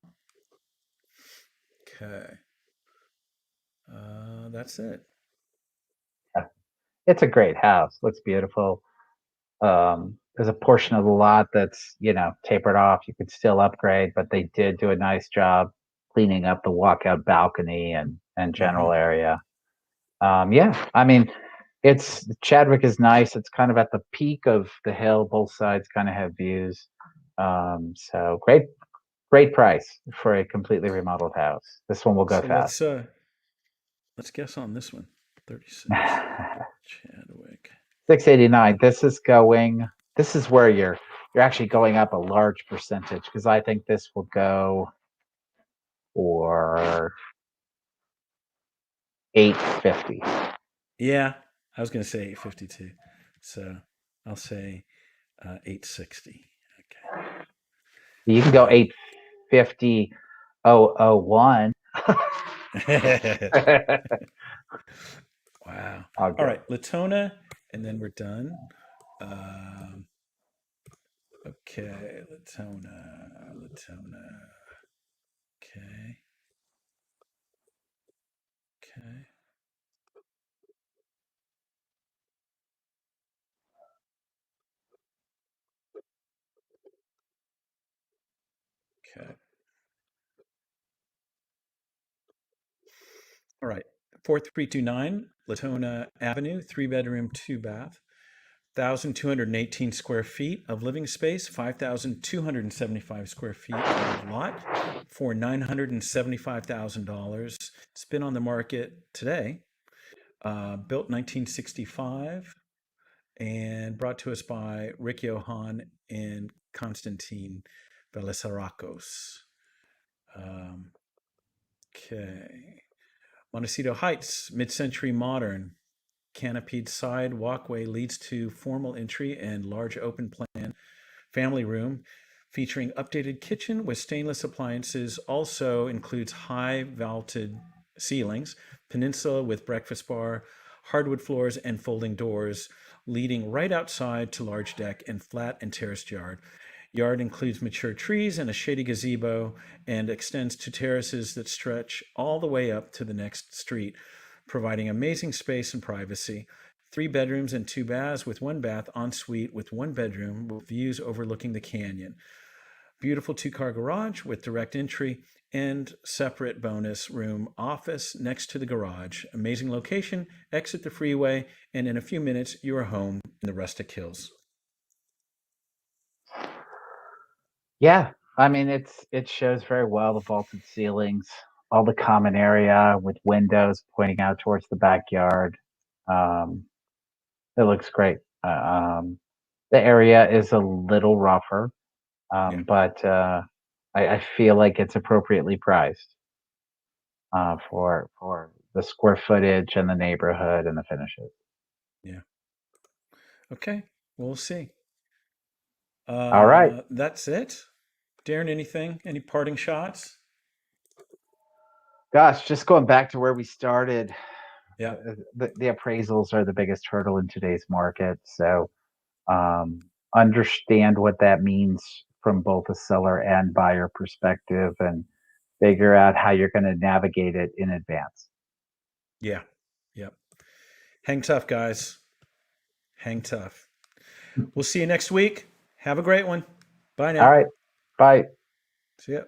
[SPEAKER 1] Okay. That's it.
[SPEAKER 2] It's a great house. Looks beautiful. There's a portion of the lot that's, tapered off. You could still upgrade, but they did do a nice job cleaning up the walkout balcony and
[SPEAKER 1] Mm-hmm.
[SPEAKER 2] general area. Yeah, I mean, it's Chadwick is nice. It's kind of at the peak of the hill. Both sides kind of have views. So great price for a completely remodeled house. This one will go
[SPEAKER 1] So
[SPEAKER 2] fast.
[SPEAKER 1] let's guess on this one. 36. Chadwick.
[SPEAKER 2] 689. This is where you're actually going up a large percentage because I think this will go for 850.
[SPEAKER 1] Yeah, I was going to say 852. So I'll say 860.
[SPEAKER 2] You can go 850,001.
[SPEAKER 1] Okay. Wow.
[SPEAKER 2] I'll
[SPEAKER 1] All
[SPEAKER 2] go.
[SPEAKER 1] right, Latona, and then we're done. Um, okay, Latona. Okay. Okay. Okay. All right. 4329 Latona Avenue, 3 bedroom, 2 bath. 1,218 square feet of living space, 5,275 square feet of lot for $975,000. It's been on the market today, built 1965 and brought to us by Rick Johan and Konstantin Belisaracos. Okay. Montecito Heights, mid-century modern. Canopied side walkway leads to formal entry and large open plan family room featuring updated kitchen with stainless appliances. Also includes high vaulted ceilings, peninsula with breakfast bar, hardwood floors, and folding doors leading right outside to large deck and flat and terraced yard. Yard includes mature trees and a shady gazebo and extends to terraces that stretch all the way up to the next street, providing amazing space and privacy. 3 bedrooms and 2 baths with 1 bath ensuite with 1 bedroom with views overlooking the canyon. Beautiful 2-car garage with direct entry and separate bonus room office next to the garage. Amazing location, exit the freeway, and in a few minutes you are home in the rustic hills.
[SPEAKER 2] Yeah, I mean it shows very well the vaulted ceilings, all the common area with windows pointing out towards the backyard. Um, it looks great. The area is a little rougher,
[SPEAKER 1] Yeah,
[SPEAKER 2] but I feel like it's appropriately priced for the square footage and the neighborhood and the finishes.
[SPEAKER 1] yeah. Okay, we'll see.
[SPEAKER 2] All right,
[SPEAKER 1] That's it. Darren, anything? Any parting shots?
[SPEAKER 2] gosh, just going back to where we started,
[SPEAKER 1] Yeah,
[SPEAKER 2] the appraisals are the biggest hurdle in today's market. So understand what that means from both a seller and buyer perspective and figure out how you're going to navigate it in advance.
[SPEAKER 1] yeah, yeah. Hang tough, guys. Hang tough. We'll see you next week. Have a great one. Bye now.
[SPEAKER 2] All right. Bye.
[SPEAKER 1] See ya.